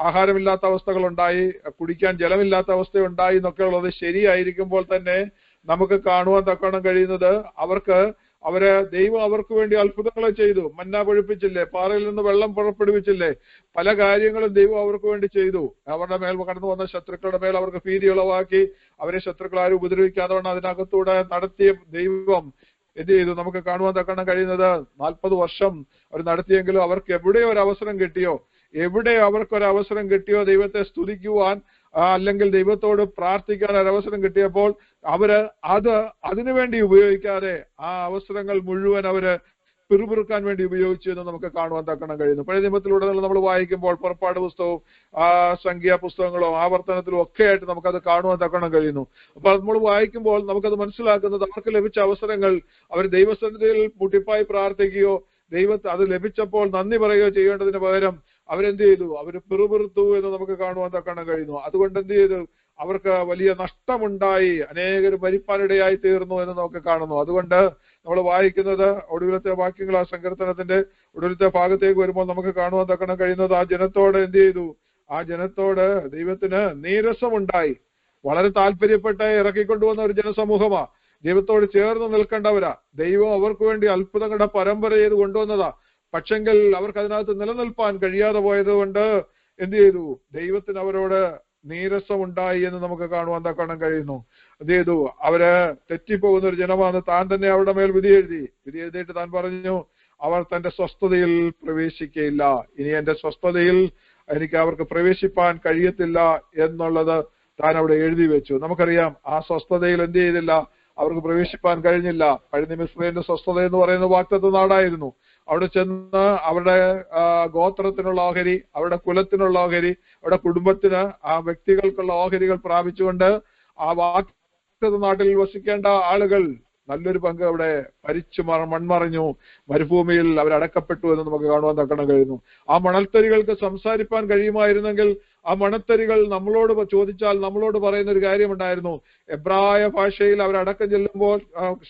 ആഹാരമില്ലാത്ത അവസ്ഥകളുണ്ടായി, കുടിക്കാൻ ജലമില്ലാത്ത അവസ്ഥയുണ്ടായി എന്നൊക്കെ ഉള്ളത് ശരിയായിരിക്കുമ്പോൾ തന്നെ നമുക്ക് കാണുവാൻ തക്കണം കഴിയുന്നത് അവര് ദൈവം അവർക്ക് വേണ്ടി അത്ഭുതങ്ങളെ ചെയ്തു. മന്ന പൊഴിപ്പിച്ചില്ലേ, പാറയിൽ നിന്ന് വെള്ളം പുറപ്പെടുവിച്ചില്ലേ, പല കാര്യങ്ങളും ദൈവം അവർക്ക് വേണ്ടി ചെയ്തു. അവരുടെ മേൽ കടന്നു വന്ന ശത്രുക്കളുടെ മേൽ അവർക്ക് ഭീതി ഉളവാക്കി, അവരെ ശത്രുക്കൾ ആരും ഉപദ്രവിക്കാതെ വണ്ണം അതിനകത്തൂടെ നടത്തിയ ദൈവം എന്ത് ചെയ്തു നമുക്ക് കാണുവാൻ തക്കണം കഴിയുന്നത്. 40 വർഷം അവർ നടത്തിയെങ്കിലും അവർക്ക് എവിടെ ഒരു അവസരം കിട്ടിയോ, ദൈവത്തെ സ്തുതിക്കുവാൻ അല്ലെങ്കിൽ ദൈവത്തോട് പ്രാർത്ഥിക്കാൻ ഒരവസരം കിട്ടിയപ്പോൾ അതിനുവേണ്ടി ഉപയോഗിക്കാതെ ആ അവസരങ്ങൾ മുഴുവൻ അവര് പിറുപിറുക്കാൻ വേണ്ടി ഉപയോഗിച്ചു എന്ന് നമുക്ക് കാണുവാൻ തക്കണം കഴിയുന്നു. പഴയ നിയമത്തിലൂടെ നമ്മൾ വായിക്കുമ്പോൾ പുറപ്പാട് പുസ്തകവും സംഖ്യാ പുസ്തകങ്ങളും ആവർത്തനത്തിലും ഒക്കെ ആയിട്ട് നമുക്കത് കാണുവാൻ തക്കണം കഴിയുന്നു. അപ്പൊ നമ്മൾ വായിക്കുമ്പോൾ നമുക്കത് മനസ്സിലാക്കുന്നത് അവർക്ക് ലഭിച്ച അവസരങ്ങൾ അവർ ദൈവസന്നിധിയിൽ മുട്ടിപ്പായി പ്രാർത്ഥിക്കുകയോ ദൈവത്തെ അത് ലഭിച്ചപ്പോൾ നന്ദി പറയുകയോ ചെയ്യേണ്ടതിന് പകരം അവരെന്ത് ചെയ്തു, അവര് പിറുപിറുത്തു എന്ന് നമുക്ക് കാണുവാൻ തക്കണം കഴിയുന്നു. അതുകൊണ്ട് എന്ത് ചെയ്തു, അവർക്ക് വലിയ നഷ്ടമുണ്ടായി, അനേകരും മരിപ്പാനിടയായി തീർന്നു എന്ന് നമുക്ക് കാണുന്നു. അതുകൊണ്ട് നമ്മൾ വായിക്കുന്നത് ഒടുവിലത്തെ വാക്യങ്ങൾ, ആ സങ്കീർത്തനത്തിന്റെ ഒടുവിലത്തെ ഭാഗത്തേക്ക് വരുമ്പോൾ നമുക്ക് കാണുവാൻ തക്കണം കഴിയുന്നത് ആ ജനത്തോട് എന്ത് ചെയ്തു, ആ ജനത്തോട് ദൈവത്തിന് നീരസമുണ്ടായി. വളരെ താല്പര്യപ്പെട്ട് ഇറക്കിക്കൊണ്ടുവന്ന ഒരു ജനസമൂഹമാ, ദൈവത്തോട് ചേർന്ന് നിൽക്കേണ്ടവരാ, ദൈവം അവർക്ക് വേണ്ടി അത്ഭുതങ്ങളുടെ പരമ്പര ചെയ്ത് കൊണ്ടുവന്നതാ. പക്ഷെങ്കിൽ അവർക്ക് അതിനകത്ത് നിലനിൽപ്പാൻ കഴിയാതെ പോയത് കൊണ്ട് എന്ത് ചെയ്തു, ദൈവത്തിന് അവരോട് നീരസമുണ്ടായി എന്ന് നമുക്ക് കാണുവാൻ തക്കണം കഴിയുന്നു. എന്ത് ചെയ്തു, അവര് തെറ്റിപ്പോകുന്ന ഒരു ജനമാണ്. താൻ തന്നെ അവരുടെ മേൽ വിധി എഴുതിയിട്ട് താൻ പറഞ്ഞു, അവർ തന്റെ സ്വസ്ഥതയിൽ പ്രവേശിക്കയില്ല, ഇനി എന്റെ സ്വസ്ഥതയിൽ എനിക്ക് അവർക്ക് പ്രവേശിപ്പാൻ കഴിയത്തില്ല എന്നുള്ളത് താൻ അവിടെ എഴുതി വെച്ചു. നമുക്കറിയാം ആ സ്വസ്ഥതയിൽ എന്ത് ചെയ്തില്ല, അവർക്ക് പ്രവേശിപ്പാൻ കഴിഞ്ഞില്ല. പഴയ മിസ്രൈന്റെ സ്വസ്ഥത എന്ന് പറയുന്ന വാഗ്ദത്ത നാടായിരുന്നു. അവിടെ ചെന്ന് അവരുടെ ഗോത്രത്തിനുള്ള ഓഹരി, അവരുടെ കുലത്തിനുള്ള ഓഹരി, അവരുടെ കുടുംബത്തിന് ആ വ്യക്തികൾക്കുള്ള ഓഹരികൾ പ്രാപിച്ചുകൊണ്ട് ആ വാഗ്ദത്ത നാട്ടിൽ വസിക്കേണ്ട ആളുകൾ നല്ലൊരു പങ്ക് അവിടെ മൺമറഞ്ഞു, മരുഭൂമിയിൽ അവരടക്കപ്പെട്ടു എന്ന് നമുക്ക് കാണുവാൻ തക്കണം കഴിയുന്നു. ആ മണൽത്തരികൾക്ക് സംസാരിപ്പാൻ കഴിയുമായിരുന്നെങ്കിൽ ആ മണൽത്തരികൾ നമ്മളോട് ചോദിച്ചാൽ നമ്മളോട് പറയുന്ന ഒരു കാര്യമുണ്ടായിരുന്നു. എബ്രായ ഭാഷയിൽ അവരടക്കം ചെല്ലുമ്പോൾ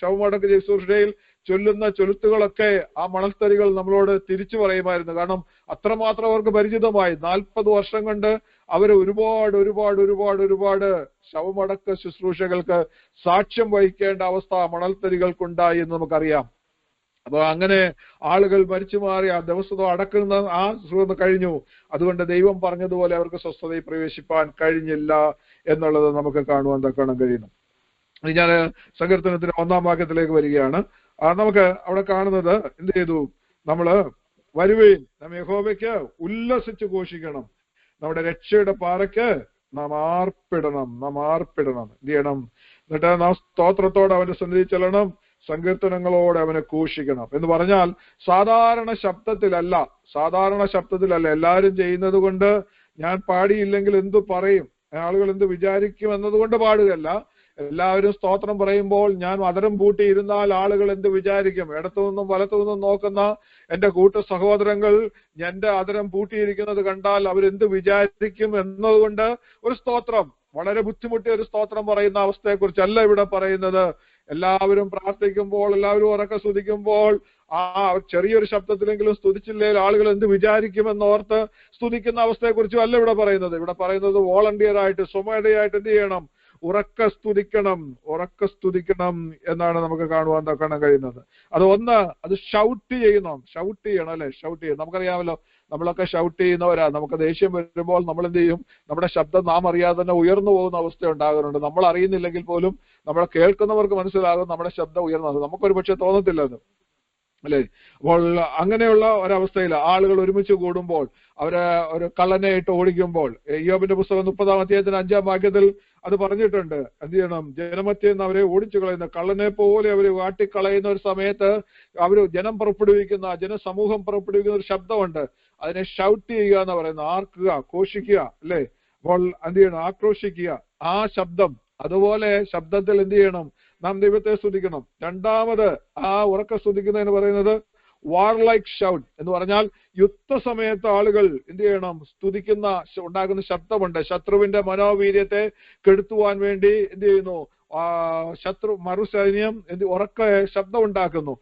ശവമടക്ക ശുശ്രൂഷയിൽ ചൊല്ലുന്ന ചൊലുത്തുകളൊക്കെ ആ മണൽത്തരികൾ നമ്മളോട് തിരിച്ചു പറയുമായിരുന്നു. കാരണം അത്രമാത്രം അവർക്ക് പരിചിതമായി. 40 വർഷം കൊണ്ട് അവർ ഒരുപാട് ശവമടക്ക ശുശ്രൂഷകൾക്ക് സാക്ഷ്യം വഹിക്കേണ്ട അവസ്ഥ മണൽത്തരികൾക്കുണ്ടായി എന്ന് നമുക്കറിയാം. അപ്പൊ അങ്ങനെ ആളുകൾ മരിച്ചു മാറി ആ ദിവസം അടക്കുന്ന ആ സുഖം കഴിഞ്ഞു. അതുകൊണ്ട് ദൈവം പറഞ്ഞതുപോലെ അവർക്ക് സ്വസ്ഥതയിൽ പ്രവേശിപ്പാൻ കഴിഞ്ഞില്ല എന്നുള്ളത് നമുക്ക് കാണുവാൻ തക്കണം കഴിയുന്നു. ഞാൻ സങ്കീർത്തനത്തിന്റെ 1-ാം വാക്യത്തിലേക്ക് വരികയാണ്. നമുക്ക് അവിടെ കാണുന്നത് എന്ത് ചെയ്തു, നമ്മള് വരുവീൻ, നാം യഹോവയ്ക്ക് ഉല്ലസിച്ച് ഘോഷിക്കണം, നമ്മുടെ രക്ഷയുടെ പാറയ്ക്ക് നാം ആർപ്പിടണം. എന്ത് ചെയ്യണം, എന്നിട്ട് നാം സ്തോത്രത്തോടെ അവന്റെ സന്നിധി ചെല്ലണം, സങ്കീർത്തനങ്ങളോടെ അവനെ ഘോഷിക്കണം എന്ന് പറഞ്ഞാൽ സാധാരണ ശബ്ദത്തിലല്ല. എല്ലാവരും ചെയ്യുന്നത് കൊണ്ട് ഞാൻ പാടിയില്ലെങ്കിൽ എന്തു പറയും, ആളുകൾ എന്ത് വിചാരിക്കും എന്നതുകൊണ്ട് പാടുകയല്ല. എല്ലാവരും സ്തോത്രം പറയുമ്പോൾ ഞാൻ അതരം പൂട്ടിയിരുന്നാൽ ആളുകൾ എന്ത് വിചാരിക്കും, ഇടത്തുനിന്നും വലത്തുനിന്നും നോക്കുന്ന എന്റെ സഹോദരങ്ങൾ എന്റെ അതരം പൂട്ടിയിരിക്കുന്നത് കണ്ടാൽ അവരെന്ത് വിചാരിക്കും എന്നതുകൊണ്ട് ഒരു സ്തോത്രം, വളരെ ബുദ്ധിമുട്ടിയ ഒരു സ്തോത്രം പറയുന്ന അവസ്ഥയെക്കുറിച്ചല്ല ഇവിടെ പറയുന്നത്. എല്ലാവരും പ്രാർത്ഥിക്കുമ്പോൾ, എല്ലാവരും ഉറക്കെ സ്തുതിക്കുമ്പോൾ ആ ചെറിയൊരു ശബ്ദത്തിലെങ്കിലും സ്തുതിച്ചില്ലെങ്കിൽ ആളുകൾ എന്ത് വിചാരിക്കുമെന്നോർത്ത് സ്തുതിക്കുന്ന അവസ്ഥയെക്കുറിച്ചും അല്ല ഇവിടെ പറയുന്നത്. ഇവിടെ പറയുന്നത് വോളണ്ടിയർ ആയിട്ട്, സ്വമേധയായിട്ട് എന്ത് ചെയ്യണം, ഉറക്കെ സ്തുതിക്കണം എന്നാണ് നമുക്ക് കാണുവാൻ തക്കണം കഴിയുന്നത്. അത് ഷൗട്ട് ചെയ്യണം അല്ലെ, ഷൗട്ട് ചെയ്യണം. നമുക്കറിയാമല്ലോ, നമ്മളൊക്കെ ഷൗട്ട് ചെയ്യുന്നവരാ. നമുക്ക് ദേഷ്യം വരുമ്പോൾ നമ്മൾ എന്ത് ചെയ്യും, നമ്മുടെ ശബ്ദം നാം അറിയാതെ തന്നെ ഉയർന്നു പോകുന്ന അവസ്ഥ ഉണ്ടാകുന്നുണ്ട്. നമ്മൾ അറിയുന്നില്ലെങ്കിൽ പോലും നമ്മളെ കേൾക്കുന്നവർക്ക് മനസ്സിലാകും നമ്മുടെ ശബ്ദം ഉയർന്നത്. നമുക്കൊരു പക്ഷെ തോന്നത്തില്ല അത്, അല്ലെ. അപ്പോൾ അങ്ങനെയുള്ള ഒരവസ്ഥയിൽ ആളുകൾ ഒരുമിച്ച് കൂടുമ്പോൾ, അവര് ഒരു കള്ളനെ ഇട്ട് ഓടിക്കുമ്പോൾ, യോബിന്റെ പുസ്തകം 30-ാം അധ്യായത്തിന് 5-ാം വാക്യത്തിൽ അത് പറഞ്ഞിട്ടുണ്ട്. എന്ത് ചെയ്യണം, ജനമധ്യയിൽ നിന്ന് അവരെ ഓടിച്ചു കളയുന്ന, കള്ളനെ പോലെ അവര് വാട്ടിക്കളയുന്ന ഒരു സമയത്ത് ജനസമൂഹം പുറപ്പെടുവിക്കുന്ന ഒരു ശബ്ദമുണ്ട്. അതിനെ ഷൗട്ട് ചെയ്യുക എന്ന് പറയുന്നത്, ആർക്കുക, ഘോഷിക്കുക, അല്ലെ. അപ്പോൾ എന്ത് ചെയ്യണം, ആക്രോശിക്കുക. ആ ശബ്ദം, അതുപോലെ ശബ്ദത്തിൽ എന്ത് ചെയ്യണം, നാം ദൈവത്തെ സ്തുതിക്കണം. രണ്ടാമത് ആ ഉറക്ക സ്തുതിക്കുന്നതെന്ന് പറയുന്നത് വാർലൈക്ക് ഷൗട്ട് എന്ന് പറഞ്ഞാൽ യുദ്ധസമയത്ത് ആളുകൾ എന്ത് ചെയ്യണം, ഉണ്ടാകുന്ന ശബ്ദമുണ്ട്. ശത്രുവിന്റെ മനോവീര്യത്തെ കെടുത്തുവാൻ വേണ്ടി എന്ത് ചെയ്യുന്നു, ശത്രു മറുസൈന്യം ഉറക്കെ ശബ്ദം ഉണ്ടാക്കുന്നു,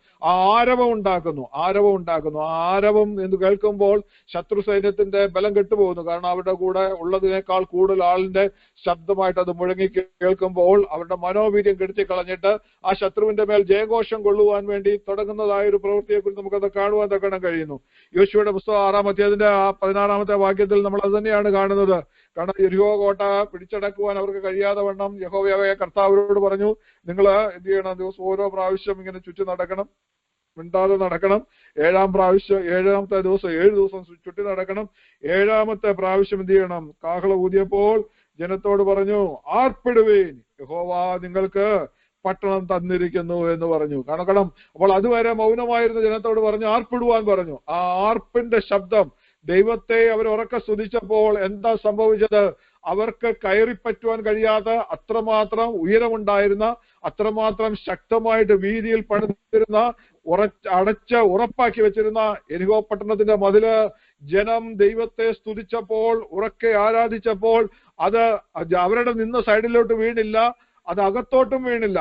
ആരവം ഉണ്ടാക്കുന്നു. ആരവം എന്ന് കേൾക്കുമ്പോൾ ശത്രു സൈന്യത്തിന്റെ ബലം കെട്ടുപോകുന്നു. കാരണം അവരുടെ കൂടെ ഉള്ളതിനേക്കാൾ കൂടുതൽ ആളിന്റെ ശബ്ദമായിട്ട് അത് മുഴങ്ങി കേൾക്കുമ്പോൾ അവരുടെ മനോവീര്യം കെടുത്തി കളഞ്ഞിട്ട് ആ ശത്രുവിന്റെ മേൽ ജയഘോഷം കൊള്ളുവാൻ വേണ്ടി തുടങ്ങുന്നതായ ഒരു പ്രവൃത്തിയെക്കുറിച്ച് നമുക്കത് കാണുവാൻ തക്കണം കഴിയുന്നു. യോശുവയുടെ പുസ്തകം 6-ാം അധ്യായത്തിന്റെ 16-ാമത്തെ വാക്യത്തിൽ നമ്മൾ അത് തന്നെയാണ് കാണുന്നത്. കാരണം യെരിഹോ കോട്ട പിടിച്ചടക്കുവാൻ അവർക്ക് കഴിയാതെ വണ്ണം യഹോവയായ കർത്താവരോട് പറഞ്ഞു, നിങ്ങൾ എന്ത് ചെയ്യണം, ദിവസം ഓരോ പ്രാവശ്യം ഇങ്ങനെ ചുറ്റി നടക്കണം, മിണ്ടാതെ നടക്കണം. 7-ാമത്തെ ദിവസം 7 ദിവസം ചുറ്റി നടക്കണം. 7-ാമത്തെ പ്രാവശ്യം എന്ത് ചെയ്യണം, കാഹളം ഊതിയപ്പോൾ ജനത്തോട് പറഞ്ഞു, ആർപ്പിടുവീൻ, യഹോവ നിങ്ങൾക്ക് പട്ടണം തന്നിരിക്കുന്നു എന്ന് പറഞ്ഞു. കാരണം അപ്പോൾ അതുവരെ മൗനമായിരുന്ന ജനത്തോട് പറഞ്ഞു ആർപ്പിടുവാൻ പറഞ്ഞു. ആ ആർപ്പിന്റെ ശബ്ദം ദൈവത്തെ അവർ ഉറക്കെ സ്തുതിച്ചപ്പോൾ എന്താ സംഭവിച്ചത്? അവർക്ക് കയറിപ്പറ്റുവാൻ കഴിയാതെ അത്രമാത്രം ഉയരമുണ്ടായിരുന്ന, അത്രമാത്രം ശക്തമായിട്ട് വീതിയിൽ പണിതിരുന്ന, ഉറപ്പാക്കി വെച്ചിരുന്ന യെരിഹോ പട്ടണത്തിന്റെ മതില് ജനം ദൈവത്തെ സ്തുതിച്ചപ്പോൾ, ഉറക്കെ ആരാധിച്ചപ്പോൾ അത് അവരുടെ നിന്ന സൈഡിലോട്ട് വീണില്ല, അത് അകത്തോട്ടും വീണില്ല.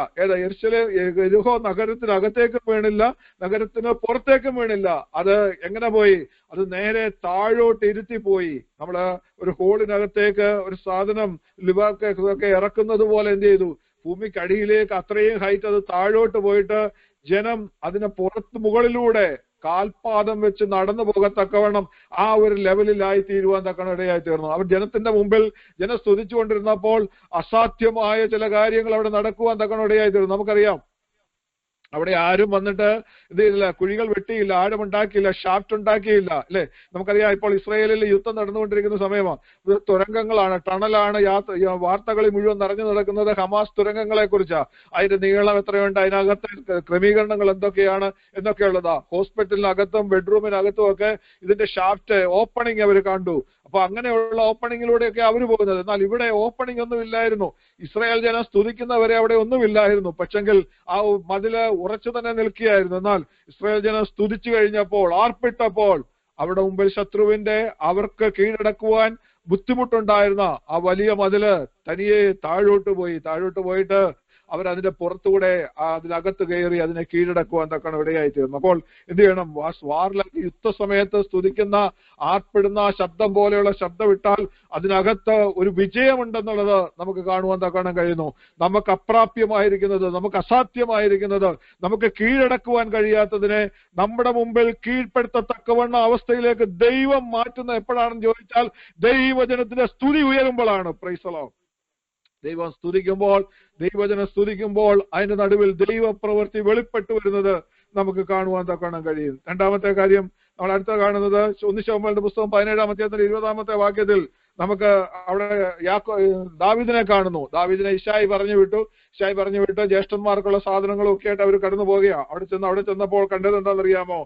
യെരിഹോ നഗരത്തിനകത്തേക്കും വീണില്ല, നഗരത്തിന് പുറത്തേക്കും വീണില്ല. അത് എങ്ങനെ പോയി? അത് നേരെ താഴോട്ട് ഇരുത്തി പോയി. നമ്മള് ഒരു ഹോളിനകത്തേക്ക് ഒരു സാധനം ലിവർക്ക് ഇറക്കുന്നത് പോലെ എന്ത് ചെയ്തു? ഭൂമിക്കടിയിലേക്ക് അത്രയും ഹൈറ്റ് അത് താഴോട്ട് പോയിട്ട് ജനം അതിനെ മുകളിലൂടെ കാൽപാദം വെച്ച് നടന്നു പോകത്തക്കവണ്ണം ആ ഒരു ലെവലിലായി തീരുവാൻ തക്കവണ്ണം ഇടയായി തീർന്നു. അവർ ജനത്തിന്റെ മുമ്പിൽ ജനം സ്തുതിച്ചുകൊണ്ടിരുന്നപ്പോൾ അസാധ്യമായ ചില കാര്യങ്ങൾ അവിടെ നടക്കുവാൻ തക്കവണ്ണം ഇടയായി തീർന്നു. നമുക്കറിയാം, അവിടെ ആരും വന്നിട്ട് ഇതില്ല, കുഴികൾ വെട്ടിയില്ല, ആഴമുണ്ടാക്കിയില്ല, ഷാഫ്റ്റ് ഉണ്ടാക്കിയില്ല, അല്ലെ? നമുക്കറിയാം, ഇപ്പോൾ ഇസ്രായേലിൽ യുദ്ധം നടന്നുകൊണ്ടിരിക്കുന്ന സമയമാണ്. ഇത് തുരങ്കങ്ങളാണ്, ടണലാണ്. വാർത്തകളിൽ മുഴുവൻ നിറഞ്ഞു നടക്കുന്നത് ഹമാസ് തുരങ്കങ്ങളെ കുറിച്ചാണ്. അതിന്റെ നീളം എത്രയുണ്ട്, അതിനകത്തെ ക്രമീകരണങ്ങൾ എന്തൊക്കെയാണ് എന്നൊക്കെയുള്ളതാ. ഹോസ്പിറ്റലിനകത്തും ബെഡ്റൂമിനകത്തും ഒക്കെ ഇതിന്റെ ഷാഫ്റ്റ് ഓപ്പണിംഗ് അവർ കണ്ടു. അപ്പൊ അങ്ങനെയുള്ള ഓപ്പണിങ്ങിലൂടെയൊക്കെ അവർ പോകുന്നത്. എന്നാൽ ഇവിടെ ഓപ്പണിംഗ് ഒന്നും ഇല്ലായിരുന്നു. ഇസ്രായേൽ ജനം സ്തുതിക്കുന്നവരെ അവിടെ ഒന്നുമില്ലായിരുന്നു. പക്ഷെങ്കിൽ ആ മതില് ഉറച്ചു തന്നെ നിൽക്കുകയായിരുന്നു. എന്നാൽ ഇസ്രായേൽ ജനം സ്തുതിച്ചു കഴിഞ്ഞപ്പോൾ, ആർപ്പിട്ടപ്പോൾ, അവിടെ മുമ്പിൽ ശത്രുവിന്റെ അവർക്ക് കീഴടക്കുവാൻ ബുദ്ധിമുട്ടുണ്ടായിരുന്ന ആ വലിയ മതില് തനിയെ താഴോട്ട് പോയിട്ട് അവരതിന്റെ പുറത്തുകൂടെ അതിനകത്ത് കയറി അതിനെ കീഴടക്കുവാൻ തക്കണം ഇടയായി തീർന്നു. അപ്പോൾ എന്ത് ചെയ്യണം? വാറിലേക്ക് യുദ്ധസമയത്ത് സ്തുതിക്കുന്ന, ആർപ്പിടുന്ന ശബ്ദം പോലെയുള്ള ശബ്ദം ഇട്ടാൽ അതിനകത്ത് ഒരു വിജയമുണ്ടെന്നുള്ളത് നമുക്ക് കാണുവാൻ തക്കണം കഴിയുന്നു. നമുക്ക് അപ്രാപ്യമായിരിക്കുന്നത്, നമുക്ക് അസാധ്യമായിരിക്കുന്നത്, നമുക്ക് കീഴടക്കുവാൻ കഴിയാത്തതിനെ നമ്മുടെ മുമ്പിൽ കീഴ്പ്പെടുത്തത്തക്കവണ്ണ അവസ്ഥയിലേക്ക് ദൈവം മാറ്റുന്ന എപ്പോഴാണെന്ന് ചോദിച്ചാൽ ദൈവജനത്തിന്റെ സ്തുതി ഉയരുമ്പോഴാണ്. Praise the Lord. ദൈവം സ്തുതിക്കുമ്പോൾ, ദൈവജനം സ്തുതിക്കുമ്പോൾ അതിന്റെ നടുവിൽ ദൈവപ്രവൃത്തി വെളിപ്പെട്ടു വരുന്നത് നമുക്ക് കാണുവാൻ തക്കണം കഴിയും. രണ്ടാമത്തെ കാര്യം നമ്മൾ അടുത്ത കാണുന്നത് 1 ശമൂവേലിന്റെ പുസ്തകം 17-ാം അധ്യായത്തിന്റെ 20-ാമത്തെ വാക്യത്തിൽ നമുക്ക് അവിടെ ദാവീദിനെ കാണുന്നു. ദാവീദിനെ ഇശായി പറഞ്ഞു വിട്ടു ജ്യേഷ്ഠന്മാർക്കുള്ള സാധനങ്ങളും ഒക്കെ ആയിട്ട് അവർ കടന്നു പോകുകയാണ്. അവിടെ ചെന്നപ്പോൾ കണ്ടത് എന്താണെന്നറിയാമോ?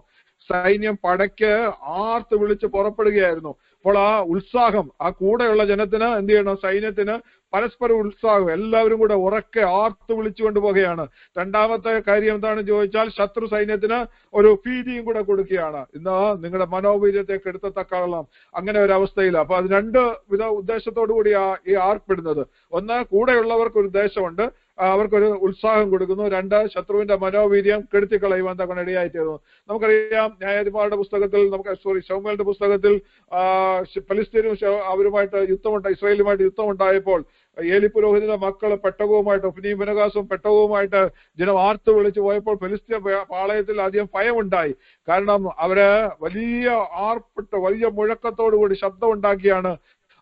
സൈന്യം പടയ്ക്ക് ആർത്ത് വിളിച്ച് പുറപ്പെടുകയായിരുന്നു. അപ്പോൾ ആ ഉത്സാഹം, ആ കൂടെയുള്ള ജനത്തിന് എന്ത് ചെയ്യണം? സൈന്യത്തിന് പരസ്പര ഉത്സാഹം, എല്ലാവരും കൂടെ ഉറക്കെ ആർത്ത് വിളിച്ചുകൊണ്ട് പോകുകയാണ്. രണ്ടാമത്തെ കാര്യം എന്താണെന്ന് ചോദിച്ചാൽ ശത്രു സൈന്യത്തിന് ഒരു ഭീതിയും കൂടെ കൊടുക്കുകയാണ്. ഇന്ന് നിങ്ങളുടെ മനോവീര്യത്തെ കെടുത്തത്തക്കോളം അങ്ങനെ ഒരു അവസ്ഥയില്ല. അപ്പൊ അത് രണ്ട് വിധ ഉദ്ദേശത്തോടു കൂടിയാ ഈ ആർപ്പിടുന്നത്. ഒന്ന്, കൂടെയുള്ളവർക്ക് ഒരു ഉദ്ദേശമുണ്ട്, അവർക്കൊരു ഉത്സാഹം കൊടുക്കുന്നു. രണ്ട്, ശത്രുവിന്റെ മനോവീര്യം കെടുത്തിക്കളയുവാൻ തക്ക ഇടയായി തീർന്നു. നമുക്കറിയാം, ന്യായാധിപന്മാരുടെ പുസ്തകത്തിൽ ശമൂവേലിന്റെ പുസ്തകത്തിൽ ഫലിസ്തീനും അവരുമായിട്ട് ഇസ്രായേലുമായിട്ട് യുദ്ധമുണ്ടായപ്പോൾ ഏലി പുരോഹിതന്റെ മക്കള് പെട്ടകവുമായിട്ട്, ഒഫ്നിയും ഫിനെഹാസും പെട്ടകവുമായിട്ട് ജനം ആർത്ത് വിളിച്ചു പോയപ്പോൾ ഫെലിസ്ത്യ പാളയത്തിൽ അധികം ഭയമുണ്ടായി. കാരണം അവര് വലിയ മുഴക്കത്തോടുകൂടി ശബ്ദം ഉണ്ടാക്കിയാണ്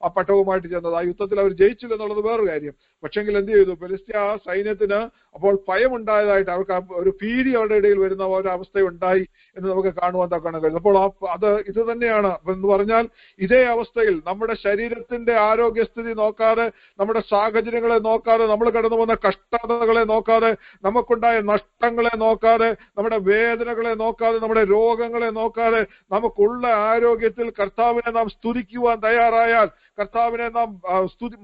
ആ പട്ടവുമായിട്ട് ചെന്നത്. ആ യുദ്ധത്തിൽ അവർ ജയിച്ചില്ല എന്നുള്ളത് വേറൊരു കാര്യം. പക്ഷെങ്കിൽ എന്ത് ചെയ്തു? ഫെലിസ്ത്യ സൈന്യത്തിന് അപ്പോൾ ഭയമുണ്ടായതായിട്ട്, അവർക്ക് ഒരു ഭീതി അവരുടെ ഇടയിൽ വരുന്ന ഒരവസ്ഥയുണ്ടായി എന്ന് നമുക്ക് കാണുവാൻ തക്കണം കഴിയും. അപ്പോൾ ഇത് തന്നെയാണ് എന്ന് പറഞ്ഞാൽ, ഇതേ അവസ്ഥയിൽ നമ്മുടെ ശരീരത്തിന്റെ ആരോഗ്യസ്ഥിതി നോക്കാതെ, നമ്മുടെ സാഹചര്യങ്ങളെ നോക്കാതെ, നമ്മൾ കടന്നു പോകുന്ന കഷ്ടതകളെ നോക്കാതെ, നമുക്കുണ്ടായ നഷ്ടങ്ങളെ നോക്കാതെ, നമ്മുടെ വേദനകളെ നോക്കാതെ, നമ്മുടെ രോഗങ്ങളെ നോക്കാതെ, നമുക്കുള്ള ആരോഗ്യത്തിൽ കർത്താവിനെ നാം സ്തുതിക്കുവാൻ തയ്യാറായാൽ, കർത്താവിനെ നാം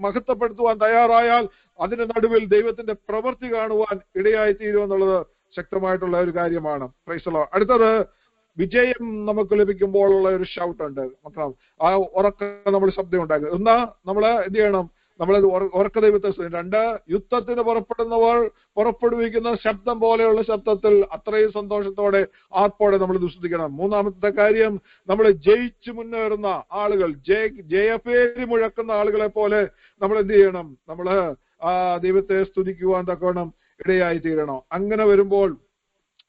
മഹത്വപ്പെടുത്തുവാൻ തയ്യാറായാൽ, അതിന്റെ നടുവിൽ ദൈവത്തിന്റെ പ്രവൃത്തി കാണുവാൻ ഇടയായി തീരുമെന്നുള്ളത് ശക്തമായിട്ടുള്ള ഒരു കാര്യമാണ്. Praise the Lord. അടുത്തത്, വിജയം നമുക്ക് ലഭിക്കുമ്പോൾ ഉള്ള ഒരു ഷൗട്ട് ഉണ്ട്. ആ ഉറക്കം നമ്മൾ ശബ്ദം ഉണ്ടാക്കുക. എന്നാ നമ്മള് എന്ത് ചെയ്യണം? നമ്മളത് ഉറക്ക ദൈവത്തെ സ്തുതിക്കണം. 2, യുദ്ധത്തിന് പുറപ്പെടുന്നവർ പുറപ്പെടുവിക്കുന്ന ശബ്ദം പോലെയുള്ള ശബ്ദത്തിൽ അത്രയും സന്തോഷത്തോടെ ആർപ്പോടെ നമ്മൾ സ്തുതിക്കണം. 3-ാമത്തെ കാര്യം, നമ്മൾ ജയിച്ചു മുന്നേറുന്ന ആളുകൾ, ജയപേരി മുഴക്കുന്ന ആളുകളെ പോലെ നമ്മൾ എന്ത് ചെയ്യണം? നമ്മള് ദൈവത്തെ സ്തുതിക്കുവാൻ തക്കവണ്ണം ഇടയായി തീരണം. അങ്ങനെ വരുമ്പോൾ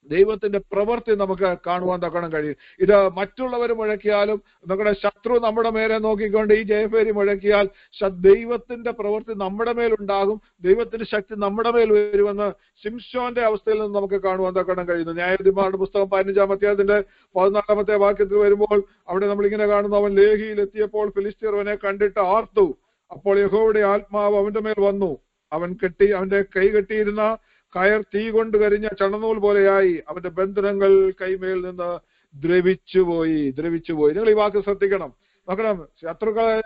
ദൈവത്തിന്റെ പ്രവൃത്തി നമുക്ക് കാണുവാൻ തക്കണം കഴിയും. ഇത് മറ്റുള്ളവർ മുഴക്കിയാലും നമ്മുടെ ശത്രു നമ്മുടെ മേലെ നോക്കിക്കൊണ്ട് ഈ ജയപേരി മുഴക്കിയാൽ ദൈവത്തിന്റെ പ്രവൃത്തി നമ്മുടെ മേലുണ്ടാകും, ദൈവത്തിന്റെ ശക്തി നമ്മുടെ മേൽ വരുമെന്ന് ശിംശോന്റെ അവസ്ഥയിൽ നിന്ന് നമുക്ക് കാണുവാൻ തക്കണം കഴിയുന്നു. ന്യായാധിപന്മാരുടെ പുസ്തകം 15-ാം അധ്യായത്തിന്റെ 14-ാമത്തെ വാക്യത്തിൽ വരുമ്പോൾ അവിടെ നമ്മളിങ്ങനെ കാണുന്നു, അവൻ ലേഹിയിൽ എത്തിയപ്പോൾ ഫിലിസ്ത്യർ അവനെ കണ്ടിട്ട് ആർത്തു. അപ്പോൾ യഹോവയുടെ ആത്മാവ് അവന്റെ മേൽ വന്നു. അവന്റെ കൈ കെട്ടിയിരുന്ന കയർ തീ കൊണ്ട് കരിഞ്ഞ ചണനൂൽ പോലെയായി, അവന്റെ ബന്ധനങ്ങൾ കൈമേൽ നിന്ന് ദ്രവിച്ചുപോയി. നിങ്ങൾ ഈ വാക്ക് ശ്രദ്ധിക്കണം, നോക്കണം. ശത്രുക്കളെ,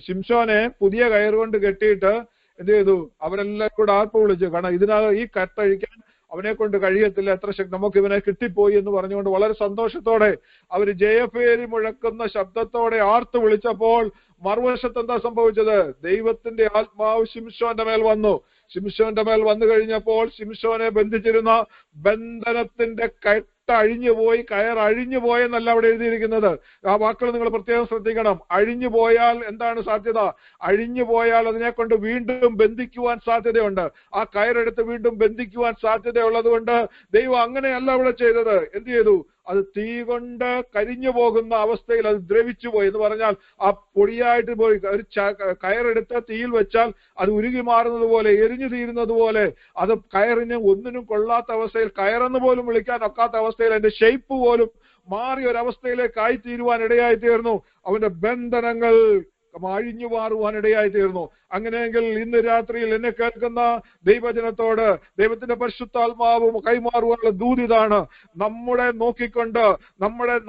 ശിംശോനെ പുതിയ കയർ കൊണ്ട് കെട്ടിയിട്ട് എന്ത് ചെയ്തു? അവരെല്ലാം കൂടെ ആർപ്പ് വിളിച്ചു. കാരണം ഇതിനകം ഈ കത്തഴിക്കാൻ അവനെ കൊണ്ട് കഴിയത്തില്ല, എത്ര ശക്തി, നമുക്ക് ഇവനെ കിട്ടിപ്പോയി എന്ന് പറഞ്ഞുകൊണ്ട് വളരെ സന്തോഷത്തോടെ അവര് ജയപേരി മുഴക്കുന്ന ശബ്ദത്തോടെ ആർത്ത് വിളിച്ചപ്പോൾ മറുവശത്ത് എന്താ സംഭവിച്ചത്? ദൈവത്തിന്റെ ആത്മാവ് ശിംശോന്റെ മേൽ വന്നു. ശിംശോന്റെ മേൽ വന്നു കഴിഞ്ഞപ്പോൾ ശിംശോനെ ബന്ധിച്ചിരുന്ന ബന്ധനത്തിന്റെ അഴിഞ്ഞുപോയി, കയർ അഴിഞ്ഞുപോയെന്നല്ല അവിടെ എഴുതിയിരിക്കുന്നത്. ആ വാക്കുകൾ നിങ്ങൾ പ്രത്യേകം ശ്രദ്ധിക്കണം. അഴിഞ്ഞു പോയാൽ എന്താണ് സാധ്യത? അഴിഞ്ഞു പോയാൽ അതിനെ കൊണ്ട് വീണ്ടും ബന്ധിക്കുവാൻ സാധ്യതയുണ്ട്. ആ കയറെടുത്ത് വീണ്ടും ബന്ധിക്കുവാൻ സാധ്യതയുള്ളത് കൊണ്ട് ദൈവം അങ്ങനെയല്ല അവിടെ ചെയ്തത്. എന്ത് ചെയ്തു? അത് തീ കൊണ്ട് കരിഞ്ഞു പോകുന്ന അവസ്ഥയിൽ അത് ദ്രവിച്ചു പോയി എന്ന് പറഞ്ഞാൽ ആ പൊടിയായിട്ട് പോയി. ഒരു കയറെടുത്ത് തീയിൽ വെച്ചാൽ അത് ഉരുകി മാറുന്നത് പോലെ, എരിഞ്ഞു തീരുന്നത് പോലെ, അത് കയറിന് ഒന്നിനും കൊള്ളാത്ത അവസ്ഥയിൽ, കയറെന്ന് പോലും വിളിക്കാൻ ഒക്കാത്ത അവസ്ഥയിൽ, അതിന്റെ ഷേപ്പ് പോലും മാറിയ ഒരവസ്ഥയിലേക്ക് ആയിത്തീരുവാൻ ഇടയായി തീർന്നു. അവന്റെ ബന്ധനങ്ങൾ അഴിഞ്ഞു മാറുവാൻ ഇടയായി തീർന്നു. അങ്ങനെയെങ്കിൽ ഇന്ന് രാത്രിയിൽ എന്നെ കേൾക്കുന്ന ദൈവജനത്തോട് ദൈവത്തിന്റെ പരിശുദ്ധാത്മാവ് കൈമാറുവാനുള്ള ദൂതിതാണ്. നമ്മുടെ നോക്കിക്കൊണ്ട്,